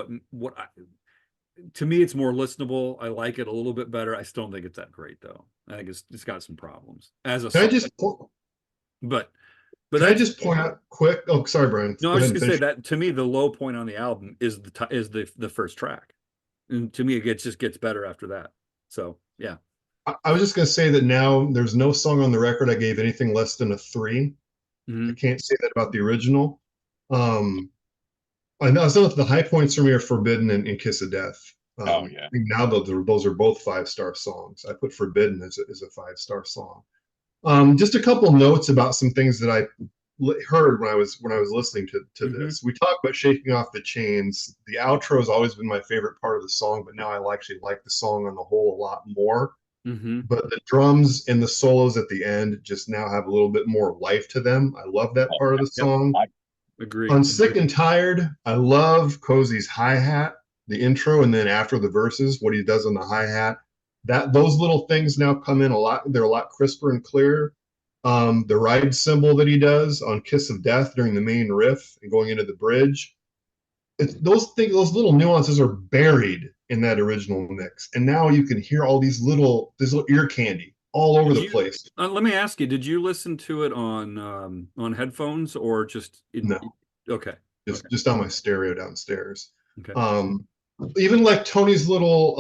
Speaker 1: to me, it's more listenable. I like it a little bit better. I still don't think it's that great, though. I think it's got some problems as a
Speaker 3: Can I
Speaker 1: song,
Speaker 3: just
Speaker 1: but
Speaker 3: can I
Speaker 1: that's,
Speaker 3: just point out quick? Oh, sorry, Brian.
Speaker 1: no, I
Speaker 3: Go
Speaker 1: was
Speaker 3: ahead
Speaker 1: just
Speaker 3: and
Speaker 1: gonna say
Speaker 3: finish.
Speaker 1: that to me, the low point on the album is the first track, and to me, just gets better after that. So yeah.
Speaker 3: I was just gonna say that now there's no song on the record I gave anything less than a 3. I
Speaker 1: Mm-hmm.
Speaker 3: can't say that about the original. Um, I know some of the high points for me are Forbidden and Kiss of Death.
Speaker 2: oh yeah,
Speaker 3: I think now those are both 5-star songs. I put Forbidden as a 5-star song. Just a couple notes about some things that I heard when I was listening to
Speaker 1: Mm-hmm.
Speaker 3: this. We talked about shaking off the chains. The outro has always been my favorite part of the song, but now I actually like the song on the whole a lot more.
Speaker 1: Mm-hmm.
Speaker 3: But the drums and the solos at the end just now have a little bit more life to them. I love that
Speaker 2: oh,
Speaker 3: part of the
Speaker 1: Yep.
Speaker 3: song.
Speaker 1: Agree.
Speaker 3: On Sick and Tired, I love Cozy's hi-hat, the intro, and then after the verses, what he does on the hi-hat. Those little things now come in a lot. They're a lot crisper and clearer. The ride cymbal that he does on Kiss of Death during the main riff and going into the bridge. Those things, those little nuances are buried in that original mix, and now you can hear all this little ear candy all over the place.
Speaker 1: Let me ask you, did you listen to it on headphones or just
Speaker 3: No,
Speaker 1: okay.
Speaker 3: just on my stereo downstairs.
Speaker 1: Okay.
Speaker 3: Um, Even like Tony's little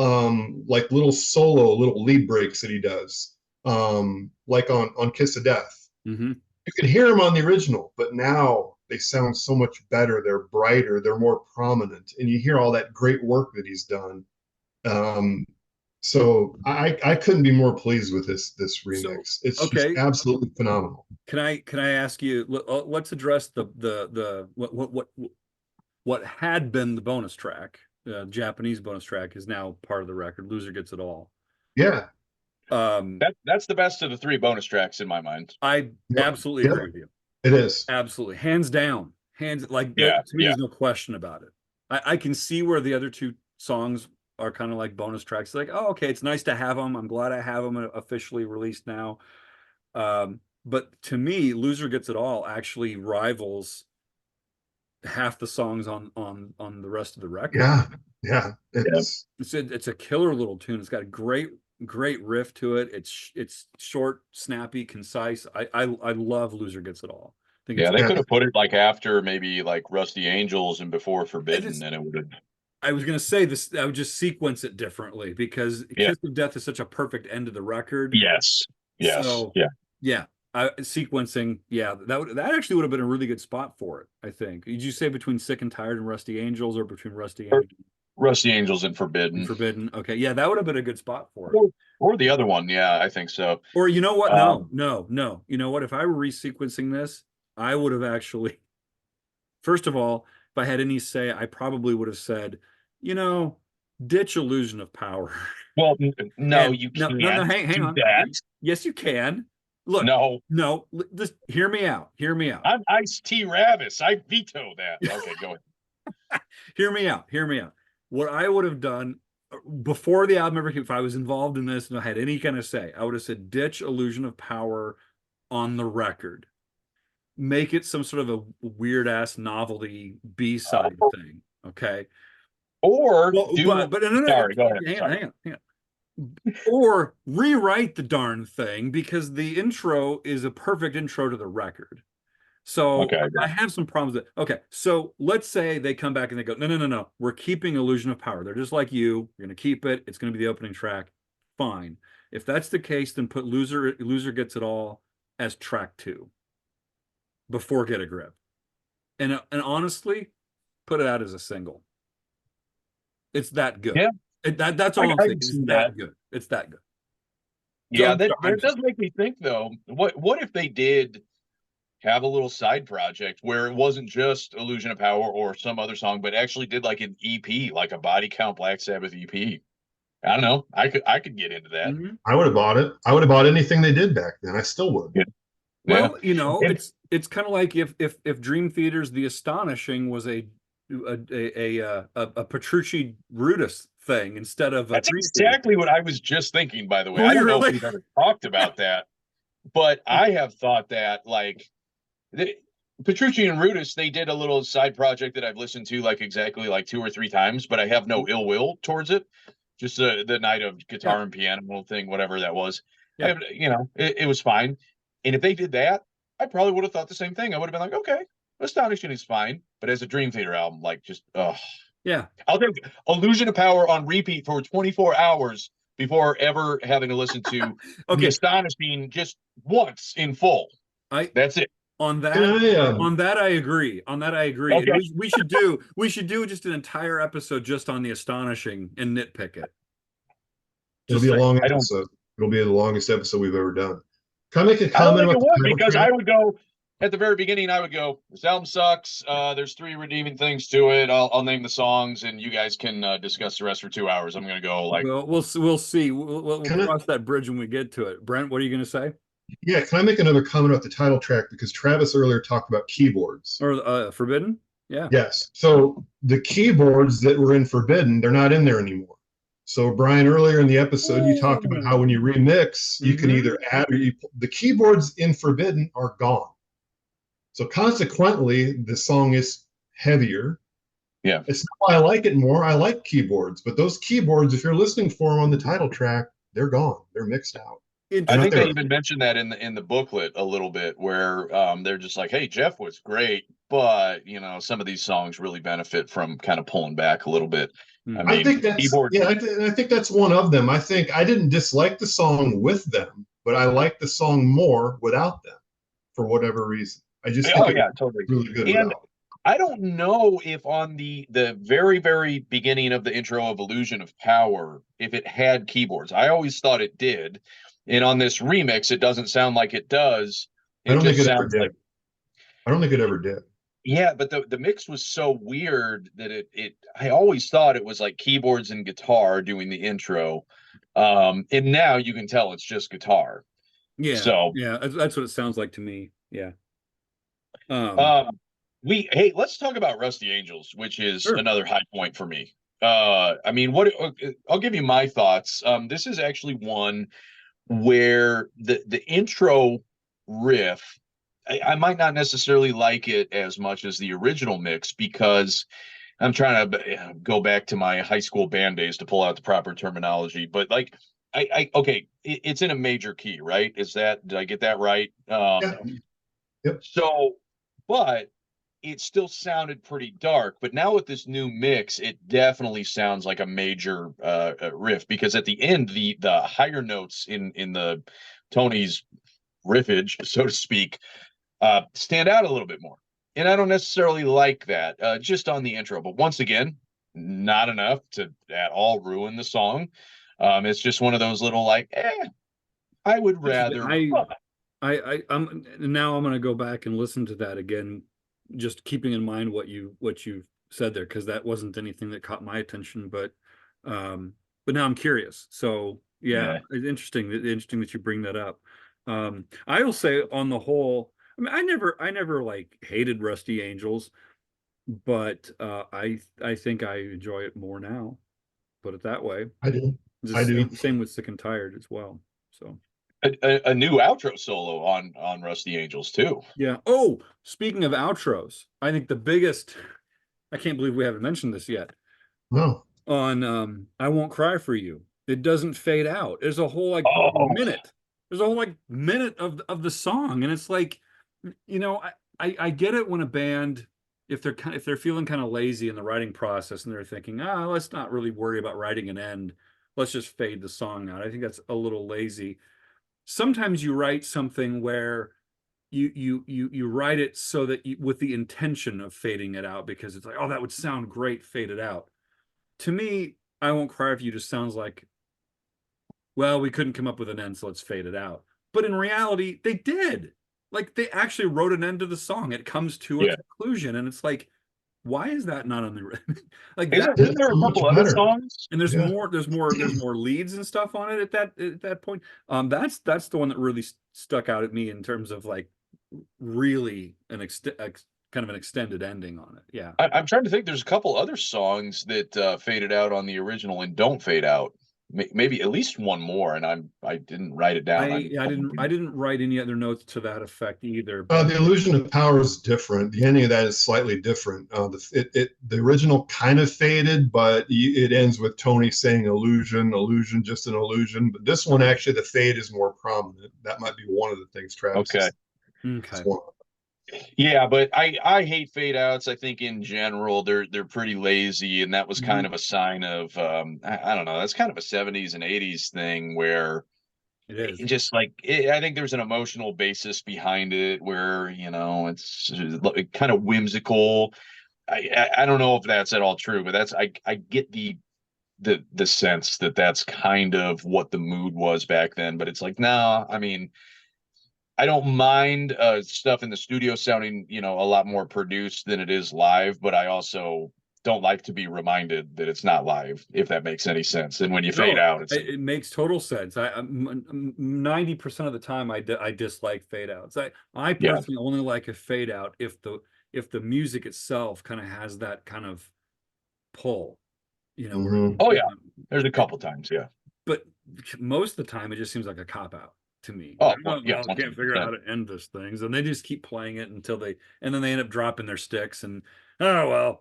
Speaker 3: little solo, little lead breaks that he does, like on Kiss of Death.
Speaker 1: Mm-hmm.
Speaker 3: You could hear them on the original, but now they sound so much better. They're brighter, they're more prominent, and you hear all that great work that he's done. So I couldn't be more pleased with this
Speaker 1: So,
Speaker 3: remix. It's just
Speaker 1: okay,
Speaker 3: absolutely phenomenal.
Speaker 1: can I ask you, let's address the what had been the bonus track. Japanese bonus track is now part of the record. Loser Gets It All.
Speaker 3: Yeah.
Speaker 2: that's the best of the 3 bonus tracks in my mind.
Speaker 1: I
Speaker 3: Yep.
Speaker 1: absolutely
Speaker 3: Yep.
Speaker 1: agree with you.
Speaker 3: It is.
Speaker 1: Absolutely, hands down, hands, like,
Speaker 2: Yeah,
Speaker 1: to me,
Speaker 2: yeah.
Speaker 1: there's no question about it. I can see where the other 2 songs are kind of like bonus tracks. Like, oh, okay, it's nice to have them. I'm glad I have them officially released now. But to me, Loser Gets It All actually rivals half the songs on the rest of the record.
Speaker 3: Yeah.
Speaker 1: It's a killer little tune. It's got a great riff to it. It's short, snappy, concise. I love Loser Gets It All. I think
Speaker 2: Yeah,
Speaker 1: it's,
Speaker 2: they could have put it like after maybe like Rusty Angels and before Forbidden, and it would have.
Speaker 1: I was gonna say this. I would just sequence it differently, because
Speaker 2: Yeah.
Speaker 1: Kiss of Death is such a perfect end to the record.
Speaker 2: Yes.
Speaker 1: So
Speaker 2: Yeah.
Speaker 1: yeah, sequencing. Yeah, that actually would have been a really good spot for it. I think. Did you say between Sick and Tired and Rusty Angels, or between Rusty Angels
Speaker 2: Rusty Angels and
Speaker 1: and
Speaker 2: Forbidden.
Speaker 1: Forbidden? Okay, yeah, that would have been a good spot for it.
Speaker 2: Or the other one. Yeah, I think so.
Speaker 1: Or you know what? No. You know what? If I were resequencing this, I would have actually. First of all, if I had any say, I probably would have said, ditch Illusion of Power.
Speaker 2: Well, no, you
Speaker 1: no,
Speaker 2: can't
Speaker 1: hang
Speaker 2: do
Speaker 1: on.
Speaker 2: that.
Speaker 1: Yes, you can. Look,
Speaker 2: no,
Speaker 1: just hear me out.
Speaker 2: I'm Ice-T Ravis. I veto that. Okay, go ahead.
Speaker 1: Hear me out. What I would have done before the album ever came, if I was involved in this and I had any kind of say, I would have said, ditch Illusion of Power on the record. Make it some sort of a weird ass novelty B-side thing. Okay.
Speaker 2: Or
Speaker 1: no,
Speaker 2: sorry, go ahead.
Speaker 1: Hang on. Or rewrite the darn thing, because the intro is a perfect intro to the record. So
Speaker 2: okay,
Speaker 1: I have some problems with it. Okay, so let's say they come back and they go, no. We're keeping Illusion of Power. They're just like you. We're going to keep it. It's going to be the opening track. Fine. If that's the case, then put Loser Gets It All as track 2 before Get a Grip. And honestly, put it out as a single. It's that good.
Speaker 2: Yeah.
Speaker 1: That's all I'm
Speaker 2: I
Speaker 1: saying.
Speaker 2: can
Speaker 1: It's
Speaker 2: see
Speaker 1: that
Speaker 2: that.
Speaker 1: good. It's that good.
Speaker 2: Yeah,
Speaker 1: I'm
Speaker 2: that
Speaker 1: sorry,
Speaker 2: does make me think though. What if they did have a little side project where it wasn't just Illusion of Power or some other song, but actually did like an EP, like a Body Count Black Sabbath EP? I don't know. I could get into that.
Speaker 1: Mhm.
Speaker 3: I would have bought it. I would have bought anything they did back then. I still would.
Speaker 2: Yeah.
Speaker 1: Well, you know,
Speaker 2: And
Speaker 1: it's kind of like if Dream Theater's The Astonishing was a Petrucci Rudis thing instead of a
Speaker 2: that's
Speaker 1: Dream Theater.
Speaker 2: exactly what I was just thinking, by the way.
Speaker 1: Oh,
Speaker 2: I don't know
Speaker 1: really?
Speaker 2: if we've ever talked about that, but I have thought that like Petrucci and Rudis, they did a little side project that I've listened to like exactly like 2 or 3 times, but I have no ill will towards it. Just the night of guitar and piano thing, whatever that was.
Speaker 1: Yeah.
Speaker 2: It was fine. And if they did that, I probably would have thought the same thing. I would have been like, okay, Astonishing is fine. But as a Dream Theater album, like just
Speaker 1: Yeah.
Speaker 2: I'll take Illusion of Power on repeat for 24 hours before ever having to listen to The
Speaker 1: Okay.
Speaker 2: Astonishing just once in full. That's it.
Speaker 1: On that, I agree. On that, I agree.
Speaker 2: Okay.
Speaker 1: We should do just an entire episode just on The Astonishing and nitpick it.
Speaker 3: It'll
Speaker 1: Just
Speaker 3: be a
Speaker 1: saying.
Speaker 3: long episode. It'll be the longest episode we've ever done. Can I make a
Speaker 2: I don't
Speaker 3: comment
Speaker 2: think it
Speaker 3: about the
Speaker 2: would
Speaker 3: title
Speaker 2: because
Speaker 3: track?
Speaker 2: I would go at the very beginning. I would go, this album sucks. There's 3 redeeming things to it. I'll name the songs, and you guys can discuss the rest for 2 hours. I'm gonna go like,
Speaker 1: Well, we'll see. We'll
Speaker 3: Can I-
Speaker 1: cross that bridge when we get to it. Brent, what are you going to say?
Speaker 3: Yeah, can I make another comment about the title track? Because Travis earlier talked about keyboards.
Speaker 1: Or Forbidden? Yeah.
Speaker 3: Yes. So the keyboards that were in Forbidden, they're not in there anymore. So Brian, earlier in the episode, you talked about how when you remix, you can either add or the keyboards in Forbidden are gone. So consequently, the song is heavier.
Speaker 2: yeah.
Speaker 3: It's not why I like it more. I like keyboards, but those keyboards, if you're listening for them on the title track, they're gone. They're mixed out.
Speaker 2: I think they even mentioned that in the booklet a little bit, where they're just like, "Hey, Jeff was great, but some of these songs really benefit from kind of pulling back a little bit."
Speaker 3: I think that's I think that's one of them. I think I didn't dislike the song with them, but I like the song more without them for whatever reason. I just think
Speaker 2: totally
Speaker 3: really good
Speaker 2: and
Speaker 3: without.
Speaker 2: I don't know if on the very, very beginning of the intro of Illusion of Power, if it had keyboards. I always thought it did. And on this remix, it doesn't sound like it does.
Speaker 3: I don't think it ever
Speaker 2: sounds
Speaker 3: did.
Speaker 2: like,
Speaker 3: I don't think it ever did.
Speaker 2: yeah, but the mix was so weird that I always thought it was like keyboards and guitar doing the intro. And now you can tell it's just guitar.
Speaker 1: Yeah.
Speaker 2: So
Speaker 1: yeah, that's what it sounds like to me. Yeah.
Speaker 2: Hey, let's talk about Rusty Angels, which is
Speaker 1: Sure.
Speaker 2: another high point for me. I mean, I'll give you my thoughts. This is actually one where the intro riff, I might not necessarily like it as much as the original mix, because I'm trying to go back to my high school band days to pull out the proper terminology, but like okay, it's in a major key, right? Did I get that right?
Speaker 3: Yeah. Yep.
Speaker 2: So, but it still sounded pretty dark. But now with this new mix, it definitely sounds like a major riff, because at the end, the higher notes in the Tony's riffage, so to speak, stand out a little bit more. And I don't necessarily like that just on the intro. But once again, not enough to at all ruin the song. It's just one of those little like, I would rather.
Speaker 1: I'm going to go back and listen to that again, just keeping in mind what you said there, because that wasn't anything that caught my attention, but now I'm curious. So yeah. It's interesting that you bring that up. I will say, on the whole, I mean, I never like hated Rusty Angels, but I think I enjoy it more now. Put it that way.
Speaker 3: I do.
Speaker 1: Same with Sick and Tired as well. So
Speaker 2: a new outro solo on Rusty Angels too.
Speaker 1: Yeah. Oh, speaking of outros, I think the biggest, I can't believe we haven't mentioned this yet.
Speaker 3: No.
Speaker 1: On I Won't Cry for You. It doesn't fade out. There's a whole minute. There's a whole minute of the song. And it's like, I get it when a band, if they're feeling kind of lazy in the writing process and they're thinking, let's not really worry about writing an end. Let's just fade the song out. I think that's a little lazy. Sometimes you write something where you write it so that with the intention of fading it out, because it's like, oh, that would sound great faded out. To me, I Won't Cry For You just sounds like, well, we couldn't come up with an end, so let's fade it out. But in reality, they did. Like, they actually wrote an end to the song. It comes to a conclusion, and it's like, why is that not on the like that?
Speaker 2: Isn't there a couple other songs?
Speaker 1: And there's more leads and stuff on it at that point. That's the one that really stuck out at me in terms of like really kind of an extended ending on it. Yeah,
Speaker 2: I'm trying to think. There's a couple other songs that faded out on the original and don't fade out. Maybe at least one more, and I didn't write it down.
Speaker 1: I didn't write any other notes to that effect either.
Speaker 3: The Illusion of Power is different. The ending of that is slightly different. The original kind of faded, but it ends with Tony saying illusion, just an illusion. But this one, actually, the fade is more prominent. That might be one of the things Travis.
Speaker 1: Okay.
Speaker 2: Yeah, but I hate fade outs. I think in general they're pretty lazy, and that was kind of a sign of I don't know. That's kind of a 70s and 80s thing where
Speaker 1: it is
Speaker 2: just like I think there's an emotional basis behind it where it's kind of whimsical. I don't know if that's at all true, but that's I get the sense that that's kind of what the mood was back then. But it's like, no, I mean, I don't mind stuff in the studio sounding, a lot more produced than it is live, but I also don't like to be reminded that it's not live, if that makes any sense. And when you fade out,
Speaker 1: it makes total sense. 90% of the time I dislike fade outs. I personally only like a fade out if the music itself kind of has that kind of pull,
Speaker 2: Oh yeah, there's a couple times, yeah.
Speaker 1: But most of the time it just seems like a cop out to me.
Speaker 2: Oh,
Speaker 1: I can't figure out how to end this thing, and they just keep playing it and then they end up dropping their sticks, and we'll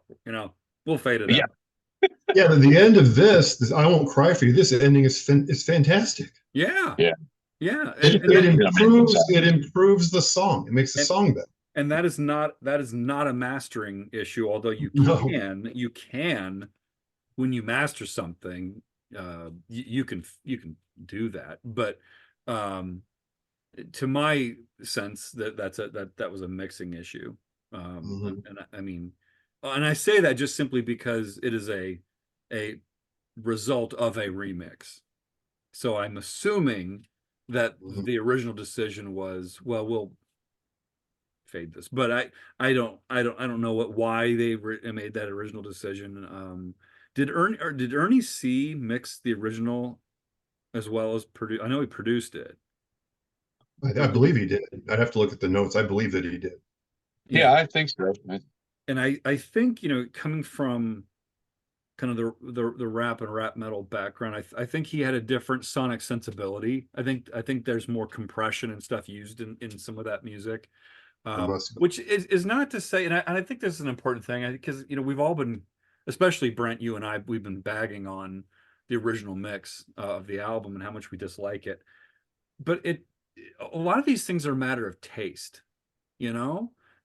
Speaker 1: fade it out.
Speaker 3: Yeah, but the end of this I Won't Cry For You, this ending is fantastic.
Speaker 1: Yeah.
Speaker 3: It improves the song. It makes the song better.
Speaker 1: And that is not a mastering issue, although you can when you master something, you can do that. But to my sense, that was a mixing issue. And I mean, and I say that just simply because it is a result of a remix. So I'm assuming that the original decision was, well, we'll fade this, but I don't know why they made that original decision. Did Ernie C mix the original as well as produce? I know he produced it.
Speaker 3: I believe he did. I'd have to look at the notes. I believe that he did.
Speaker 2: Yeah, I think so.
Speaker 1: And I think, coming from kind of the rap and rap metal background, I think he had a different sonic sensibility. I think there's more compression and stuff used in some of that music, which is not to say, and I think this is an important thing, because we've all been, especially Brent, you and I, we've been bagging on the original mix of the album and how much we dislike it, but a lot of these things are a matter of taste,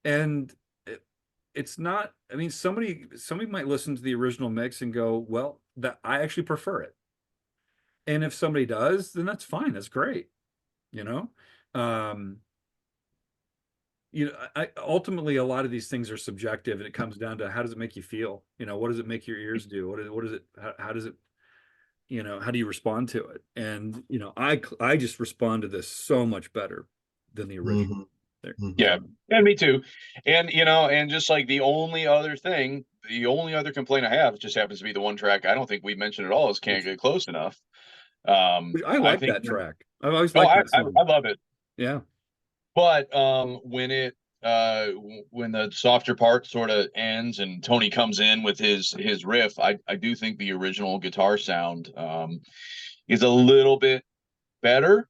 Speaker 1: and it's not, I mean, somebody might listen to the original mix and go, well, that I actually prefer it. And if somebody does, then that's fine. That's great. Ultimately a lot of these things are subjective, and it comes down to, how does it make you feel? What does it make your ears do? What is it? How does it, how do you respond to it? And, I just respond to this so much better than the original.
Speaker 2: Yeah, and me too. And and just like the only other complaint I have, just happens to be the one track I don't think we mentioned at all, is Can't Get Close Enough.
Speaker 1: I like that track. I've always liked that song.
Speaker 2: I love it.
Speaker 1: Yeah.
Speaker 2: But when the softer part sort of ends and Tony comes in with his riff, I do think the original guitar sound is a little bit better,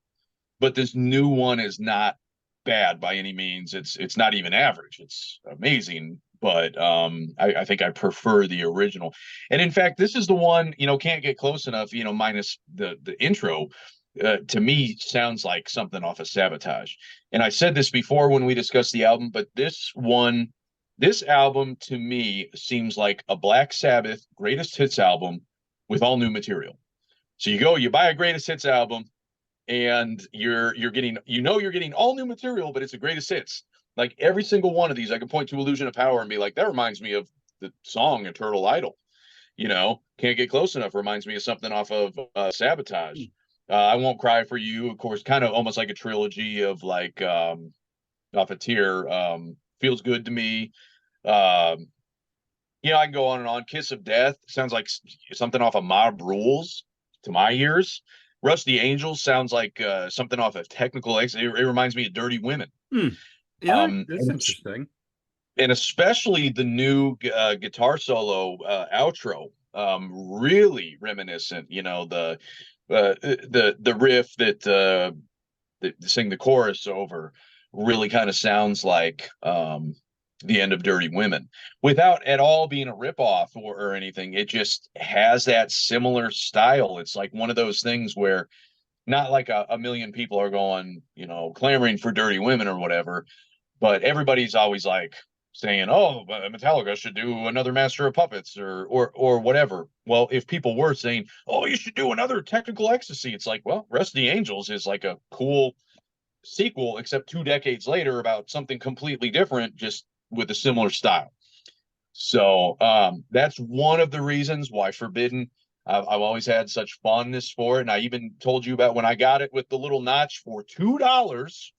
Speaker 2: but this new one is not bad by any means. It's not even average. It's amazing, but I think I prefer the original. And in fact, this is the one, Can't Get Close Enough, minus the intro, to me sounds like something off of Sabotage. And I said this before when we discussed the album, but this album to me seems like a Black Sabbath greatest hits album with all new material. So you buy a greatest hits album, and you're getting, you're getting all new material, but it's the greatest hits. Like every single one of these, I can point to Illusion of Power and be like, that reminds me of the song Eternal Idol. Can't Get Close Enough reminds me of something off of Sabotage. I Won't Cry for You, of course, kind of almost like a trilogy of like off of Tyr. Feels Good to Me. Um, I can go on and on. Kiss of Death sounds like something off of Mob Rules to my ears. Rusty Angels sounds like something off of Technical X. It reminds me of Dirty Women.
Speaker 1: Yeah, that's interesting.
Speaker 2: And especially the new guitar solo outro, really reminiscent. The riff that sing the chorus over really kind of sounds like the end of Dirty Women, without at all being a ripoff or anything. It just has that similar style. It's like one of those things where not like a million people are going, clamoring for Dirty Women or whatever, but everybody's always like saying, "Oh, Metallica should do another Master of Puppets or whatever." Well, if people were saying, "Oh, you should do another Technical Ecstasy," it's like, well, Rusty Angels is like a cool sequel, except 2 decades later about something completely different, just with a similar style. So that's one of the reasons why Forbidden, I've always had such fondness for it. And I even told you about when I got it with the little notch for $2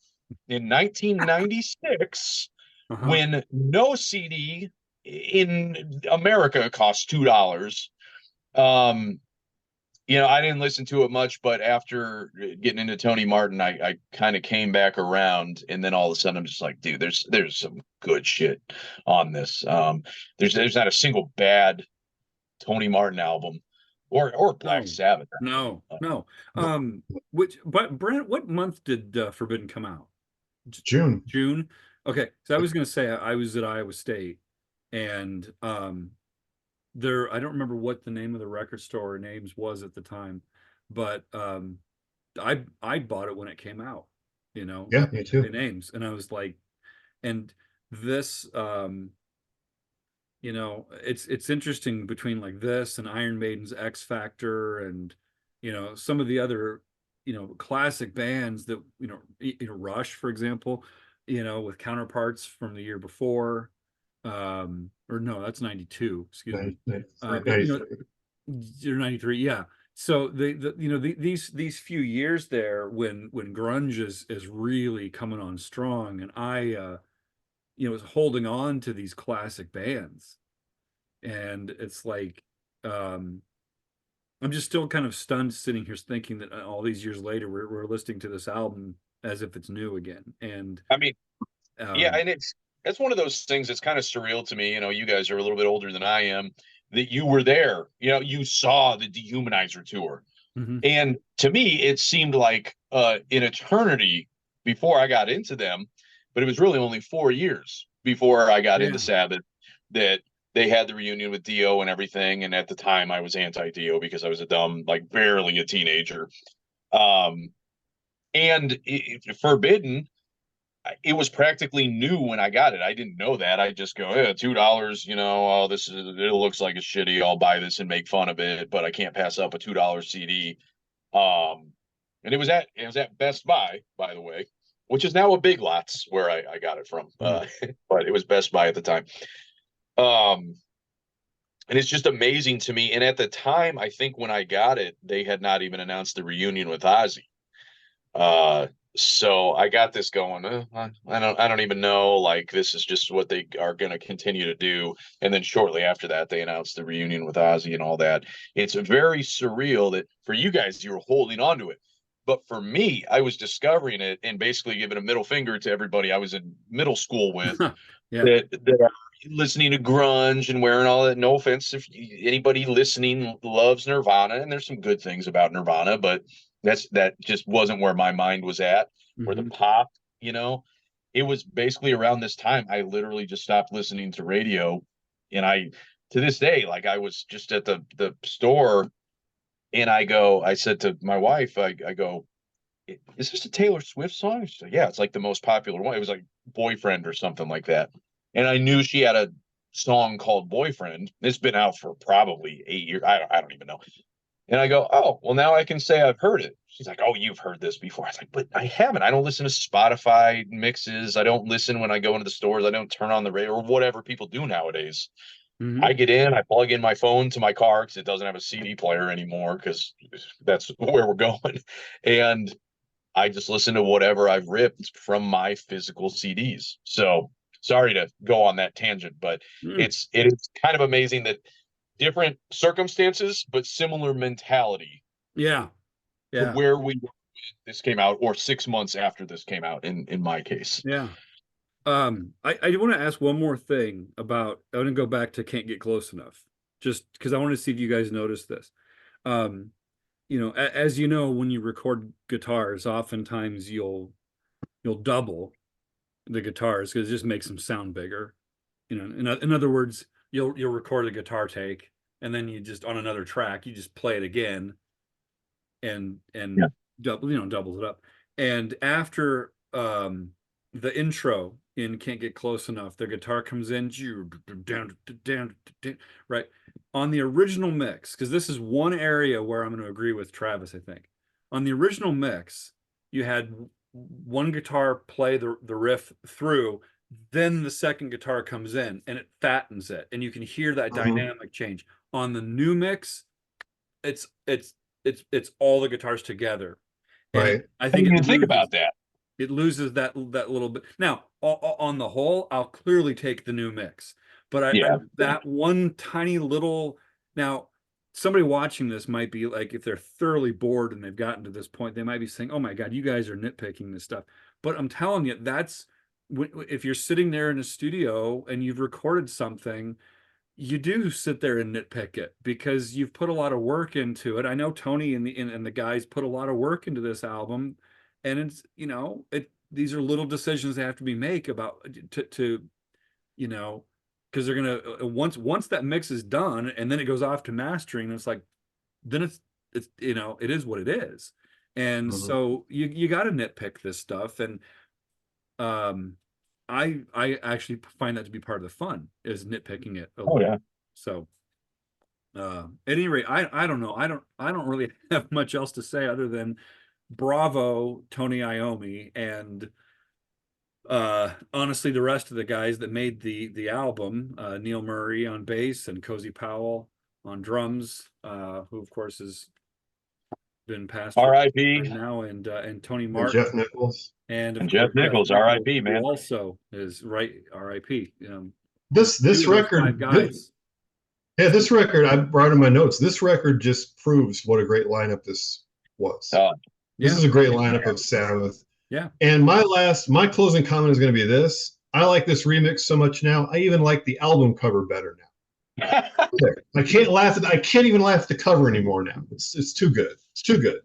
Speaker 2: in 1996, when no CD in America cost $2. I didn't listen to it much, but after getting into Tony Martin, I kind of came back around, and then all of a sudden I'm just like, dude, there's some good shit on this. There's not a single bad Tony Martin album or Black Sabbath.
Speaker 1: No. But Brent, what month did Forbidden come out?
Speaker 3: June.
Speaker 1: Okay, so I was going to say I was at Iowa State, and I don't remember what the name of the record store names was at the time, but I bought it when it came out,
Speaker 3: Yeah, me too.
Speaker 1: the names, and I was like, and this it's interesting between like this and Iron Maiden's X Factor and some of the other classic bands that Rush, for example, with counterparts from the year before, or no, that's 92, excuse me. 93, yeah. So these few years there when grunge is really coming on strong, and I was holding on to these classic bands, and it's like I'm just still kind of stunned sitting here thinking that all these years later we're listening to this album as if it's new again. And
Speaker 2: I mean, yeah, and it's one of those things that's kind of surreal to me. You guys are a little bit older than I am, that you were there. You saw the Dehumanizer tour. And to me, it seemed like an eternity before I got into them, but it was really only 4 years before I got into Sabbath that they had the reunion with Dio and everything. And at the time I was anti-Dio because I was a dumb, like barely a teenager. And Forbidden, it was practically new when I got it. I didn't know that. I just go, $2, oh, it looks like it's shitty. I'll buy this and make fun of it, but I can't pass up a $2 CD. And it was at Best Buy, by the way, which is now a Big Lots where I got it from. But it was Best Buy at the time. And it's just amazing to me. And at the time, I think when I got it, they had not even announced the reunion with Ozzy. So I got this going. I don't even know. Like, this is just what they are going to continue to do. And then shortly after that, they announced the reunion with Ozzy and all that. It's very surreal that for you guys, you were holding on to it. But for me, I was discovering it and basically giving a middle finger to everybody I was in middle school with that are listening to grunge and wearing all that. No offense if anybody listening loves Nirvana, and there's some good things about Nirvana, but that just wasn't where my mind was at. Where the pop, it was basically around this time I literally just stopped listening to radio. And I, to this day, like I was just at the store, and I said to my wife, I go, "Is this a Taylor Swift song?" She said, "Yeah, it's like the most popular one." It was like Boyfriend or something like that. And I knew she had a song called Boyfriend. It's been out for probably 8 years. I don't even know. And I go, oh, well, now I can say I've heard it. She's like, oh, you've heard this before. I was like, but I haven't. I don't listen to Spotify mixes. I don't listen when I go into the stores. I don't turn on the radio or whatever people do nowadays.
Speaker 1: Mhm.
Speaker 2: I get in, I plug in my phone to my car because it doesn't have a CD player anymore because that's where we're going. And I just listen to whatever I've ripped from my physical CDs. So sorry to go on that tangent, but
Speaker 1: Mm.
Speaker 2: it is kind of amazing that different circumstances, but similar mentality
Speaker 1: Yeah.
Speaker 2: to
Speaker 1: Yeah.
Speaker 2: where we were when this came out, or 6 months after this came out in my case.
Speaker 1: Yeah. I want to ask one more thing about, I want to go back to Can't Get Close Enough, just because I want to see if you guys noticed this. You know, as you know, when you record guitars, oftentimes you'll double the guitars because it just makes them sound bigger. You know, in other words, you'll record a guitar take and then you just on another track, you just play it again and
Speaker 2: Yeah.
Speaker 1: double, you know, doubles it up. And after the intro in Can't Get Close Enough, the guitar comes in down, right on the original mix, because this is one area where I'm going to agree with Travis. I think on the original mix you had one guitar play the riff through, then the second guitar comes in and it fattens it and you can hear that dynamic change. On the new mix, it's all the guitars together, and
Speaker 3: Right.
Speaker 1: I
Speaker 2: I
Speaker 1: think
Speaker 2: didn't even think about that.
Speaker 1: it loses that little bit. Now, on the whole, I'll clearly take the new mix, but
Speaker 2: Yeah.
Speaker 1: that one tiny little. Now, somebody watching this might be like, if they're thoroughly bored and they've gotten to this point, they might be saying, "Oh my God, you guys are nitpicking this stuff." But I'm telling you, that's if you're sitting there in a studio and you've recorded something, you do sit there and nitpick it because you've put a lot of work into it. I know Tony and the guys put a lot of work into this album, and it's, you know, these are little decisions they have to be make about to you know, because they're gonna once that mix is done and then it goes off to mastering, it's like then it's you know, it is what it is. And
Speaker 3: Mhm.
Speaker 1: so you got to nitpick this stuff, and um I actually find that to be part of the fun, is nitpicking it a
Speaker 2: Oh
Speaker 1: little.
Speaker 2: yeah.
Speaker 1: So at any rate, I don't know. I don't really have much else to say other than bravo, Tony Iommi, and honestly the rest of the guys that made the album, Neil Murray on bass and Cozy Powell on drums, who of course has been passed for
Speaker 2: R.I.P.
Speaker 1: now, and Tony
Speaker 3: And
Speaker 1: Martin,
Speaker 3: Jeff Nichols.
Speaker 1: and of
Speaker 2: and Jeff
Speaker 1: course Jeff
Speaker 2: Nichols,
Speaker 1: Nichols,
Speaker 2: R.I.P.
Speaker 1: who
Speaker 2: man.
Speaker 1: also is right, R.I.P.
Speaker 3: This
Speaker 1: Two of those five
Speaker 3: record,
Speaker 1: guys.
Speaker 3: this record, I brought in my notes. This record just proves what a great lineup this was. This
Speaker 1: Yeah,
Speaker 3: is a great lineup of Sabbath.
Speaker 1: yeah.
Speaker 3: And my closing comment is going to be this. I like this remix so much now. I even like the album cover better now. I can't even laugh at the cover anymore now. It's too good. It's too good.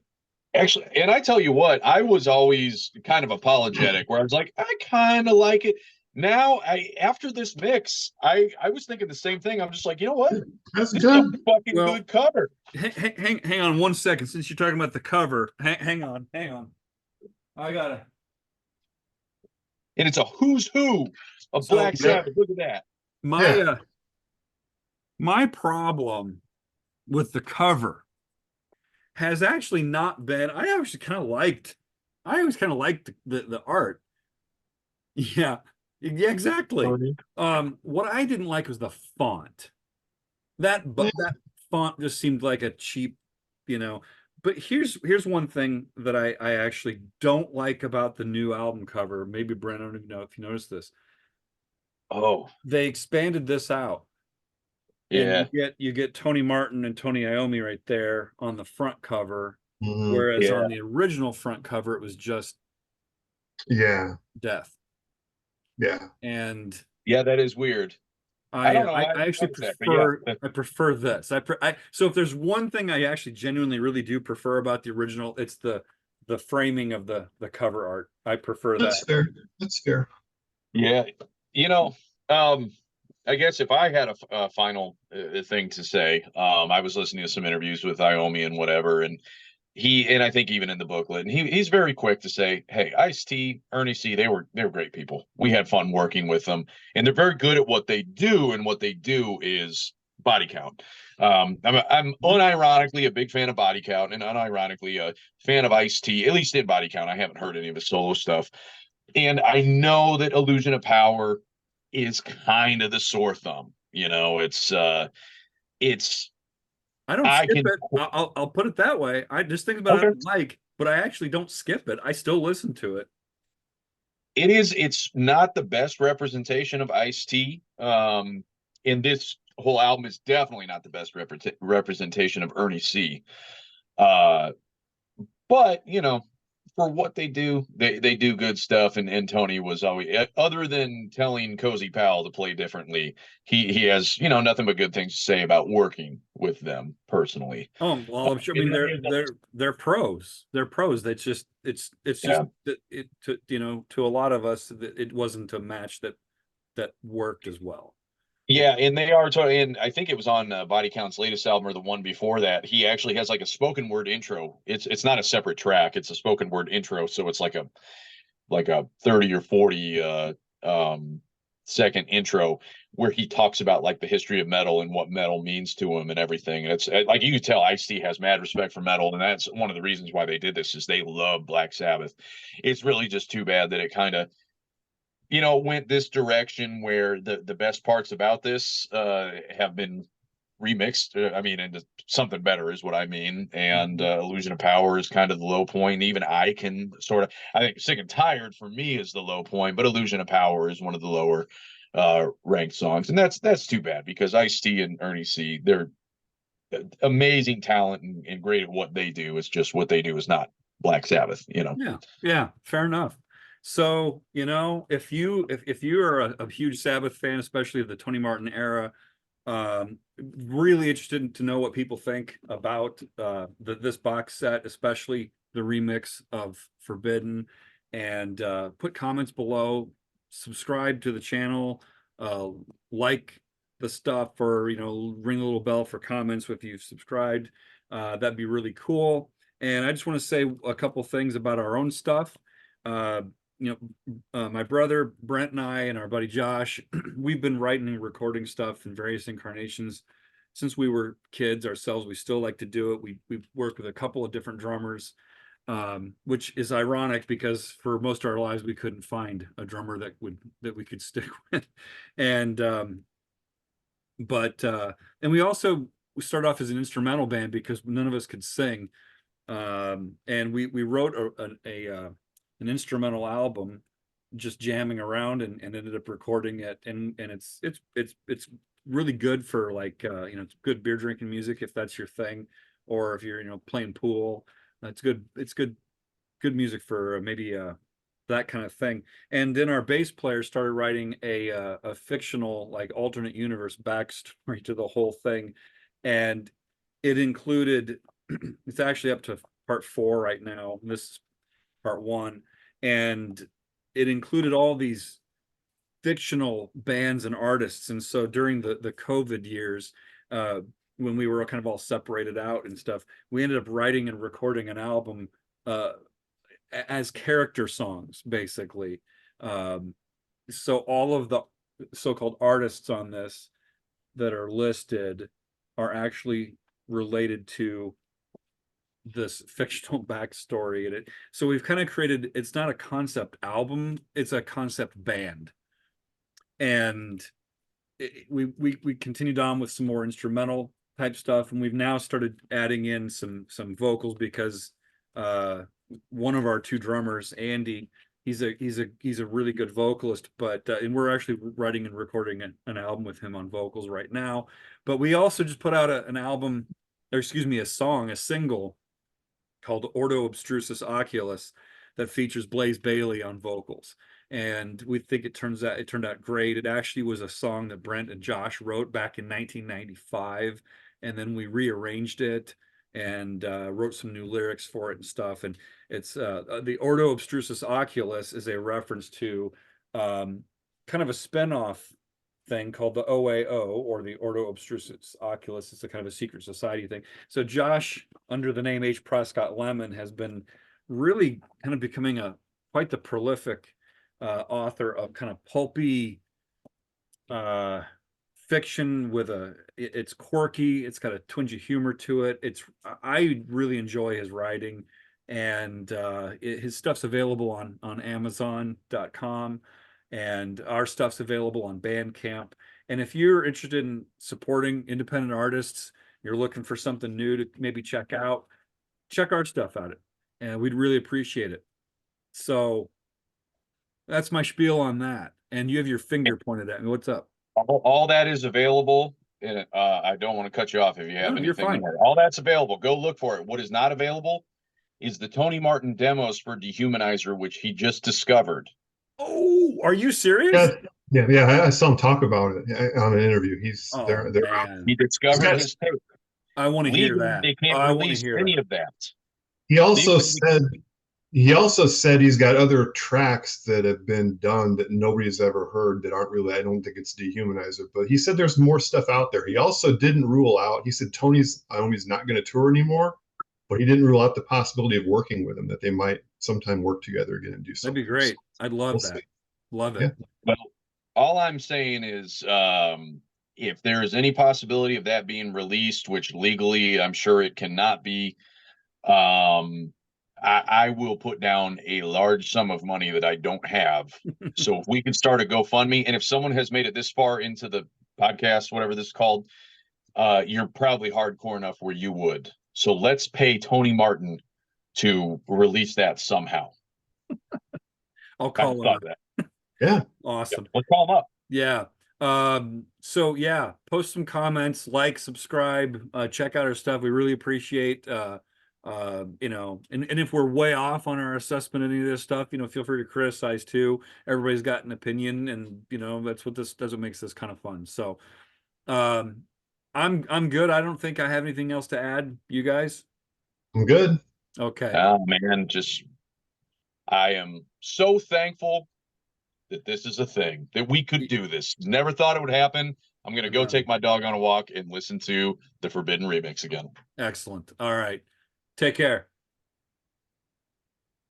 Speaker 2: Actually, and I tell you what, I was always kind of apologetic, where I was like, I kind of like it. Now, after this mix, I was thinking the same thing. I'm just like, you know what?
Speaker 3: That's
Speaker 2: This is a
Speaker 3: good.
Speaker 2: fucking
Speaker 1: Well,
Speaker 2: good cover.
Speaker 1: hang on 1 second, since you're talking about the cover. Hang on. I gotta.
Speaker 2: And it's a who's who of
Speaker 1: So
Speaker 2: Black Sabbath. Look at that.
Speaker 1: my
Speaker 3: Yeah.
Speaker 1: my problem with the cover has actually not been. I always kind of liked the art. Yeah, exactly. What I didn't like was the font. That font just seemed like a cheap, you know. But here's one thing that I actually don't like about the new album cover. Maybe Brent, I don't even know if you noticed this.
Speaker 2: Oh,
Speaker 1: They expanded this out,
Speaker 2: yeah.
Speaker 1: and you get Tony Martin and Tony Iommi right there on the front cover,
Speaker 3: Mhm.
Speaker 1: whereas
Speaker 2: Yeah.
Speaker 1: on the original front cover it was just
Speaker 3: Yeah.
Speaker 1: Death.
Speaker 3: Yeah.
Speaker 1: And
Speaker 2: Yeah, that is weird. I don't know.
Speaker 1: I actually prefer this. So if there's one thing I actually genuinely really do prefer about the original, it's the framing of the cover art. I prefer
Speaker 3: That's
Speaker 1: that.
Speaker 3: fair. That's fair.
Speaker 2: Yeah. You know, I guess if I had a final thing to say, I was listening to some interviews with Iommi and whatever, and I think even in the booklet, and he's very quick to say, hey, Ice-T, Ernie C, they were great people. We had fun working with them, and they're very good at what they do, and what they do is Body Count. I'm unironically a big fan of Body Count, and unironically a fan of Ice-T, at least in Body Count. I haven't heard any of his solo stuff. And I know that Illusion of Power is kind of the sore thumb. You know, it's
Speaker 1: I don't
Speaker 2: I
Speaker 1: skip
Speaker 2: can
Speaker 1: it. I'll put it that way. I just think about
Speaker 2: okay.
Speaker 1: it like, but I actually don't skip it. I still listen to it.
Speaker 2: It's not the best representation of Ice-T. And this whole album is definitely not the best representation of Ernie C. But you know, for what they do, they do good stuff. And Tony was always, other than telling Cozy Powell to play differently, he has, you know, nothing but good things to say about working with them personally.
Speaker 1: Oh, well, I'm sure. I mean, they're pros. They're pros. That's just it's just
Speaker 2: Yeah.
Speaker 1: it to, you know, to a lot of us it wasn't a match that worked as well.
Speaker 2: Yeah, and they are totally. And I think it was on Body Count's latest album or the one before that. He actually has like a spoken word intro. It's not a separate track. It's a spoken word intro. So it's like a 30 or 40 second intro where he talks about like the history of metal and what metal means to him and everything. And it's like you can tell Ice-T has mad respect for metal, and that's one of the reasons why they did this is they love Black Sabbath. It's really just too bad that it kind of, you know, went this direction where the best parts about this have been remixed. I mean, into something better is what I mean. And Illusion of Power is kind of the low point. Even I can sort of, I think Sick and Tired for me is the low point, but Illusion of Power is one of the lower ranked songs. And that's too bad because Ice-T and Ernie C, they're amazing talent and great at what they do. It's just what they do is not Black Sabbath, you know.
Speaker 1: Yeah, fair enough. So, you know, if you are a huge Sabbath fan, especially of the Tony Martin era, really interested to know what people think about this box set, especially the remix of Forbidden, and put comments below, subscribe to the channel, like the stuff, or, you know, ring a little bell for comments if you've subscribed. That'd be really cool. And I just want to say a couple things about our own stuff. You know, my brother Brent and I and our buddy Josh, we've been writing and recording stuff in various incarnations since we were kids ourselves. We still like to do it. We've worked with a couple of different drummers, which is ironic because for most of our lives we couldn't find a drummer that we could stick with. And and we started off as an instrumental band because none of us could sing. And we wrote an instrumental album just jamming around and ended up recording it, and it's really good for like you know, it's good beer drinking music if that's your thing, or if you're, you know, playing pool. It's good music for maybe that kind of thing. And then our bass player started writing a fictional, like, alternate universe backstory to the whole thing, and it included it's actually up to part 4 right now. This is part 1, and it included all these fictional bands and artists. And so during the COVID years, when we were kind of all separated out and stuff, we ended up writing and recording an album as character songs, basically. So all of the so-called artists on this that are listed are actually related to this fictional backstory. And so we've kind of created, it's not a concept album, it's a concept band. And we continued on with some more instrumental type stuff, and we've now started adding in some vocals because one of our 2 drummers, Andy, he's a really good vocalist, but and we're actually writing and recording an album with him on vocals right now. But we also just put out an album, or excuse me, a single called Ordo Obstrusus Oculus that features Blaze Bayley on vocals. And we think it turned out great. It actually was a song that Brent and Josh wrote back in 1995, and then we rearranged it and wrote some new lyrics for it and stuff. And it's the Ordo Obstrusus Oculus is a reference to kind of a spinoff thing called the OAO, or the Ordo Obstrusus Oculus. It's a kind of a secret society thing. So Josh, under the name H. Prescott Lemon, has been really kind of becoming quite the prolific author of kind of pulpy fiction with it's quirky. It's got a twinge of humor to it. I really enjoy his writing, and his stuff's available on Amazon.com, and our stuff's available on Bandcamp. And if you're interested in supporting independent artists, you're looking for something new to maybe check our stuff out, and we'd really appreciate it. So that's my spiel on that. And you have your finger pointed at me. What's up?
Speaker 2: All that is available. And I don't want to cut you off if you have
Speaker 1: No, you're
Speaker 2: anything
Speaker 1: fine.
Speaker 2: more. All that's available. Go look for it. What is not available is the Tony Martin demos for Dehumanizer, which he just discovered.
Speaker 1: Oh, are you serious?
Speaker 3: Yeah. I saw him talk about it on an interview. He's
Speaker 1: Oh,
Speaker 3: they're out.
Speaker 1: man.
Speaker 2: He discovered his tape.
Speaker 1: I want to hear
Speaker 2: Legally,
Speaker 1: that.
Speaker 2: they can't
Speaker 1: I want to
Speaker 2: release
Speaker 1: hear
Speaker 2: any
Speaker 1: that.
Speaker 2: of that.
Speaker 3: He also said he's got other tracks that have been done that nobody's ever heard that aren't really, I don't think it's Dehumanizer, but he said there's more stuff out there. He also didn't rule out, he said Tony's not going to tour anymore, but he didn't rule out the possibility of working with him, that they might sometime work together again and do something.
Speaker 1: That'd be great. I'd love
Speaker 3: We'll
Speaker 1: that.
Speaker 3: see.
Speaker 1: Love it.
Speaker 3: Yeah.
Speaker 2: Well, all I'm saying is, if there is any possibility of that being released, which legally I'm sure it cannot be, I will put down a large sum of money that I don't have. So if we can start a GoFundMe, and if someone has made it this far into the podcast, whatever this is called, you're probably hardcore enough where you would. So let's pay Tony Martin to release that somehow.
Speaker 1: I'll call him up.
Speaker 3: Yeah.
Speaker 1: Awesome.
Speaker 2: Yeah, let's call him up.
Speaker 1: Yeah. So yeah, post some comments, like, subscribe, check out our stuff. We really appreciate, you know, and if we're way off on our assessment of any of this stuff, you know, feel free to criticize too. Everybody's got an opinion, and you know, that's what makes this kind of fun. So, I'm good. I don't think I have anything else to add. You guys?
Speaker 3: I'm good.
Speaker 1: Okay.
Speaker 2: Oh man, I am so thankful that this is a thing, that we could do this. Never thought it would happen. I'm going to go take my dog on a walk and listen to the Forbidden remix again.
Speaker 1: Excellent. All right. Take care.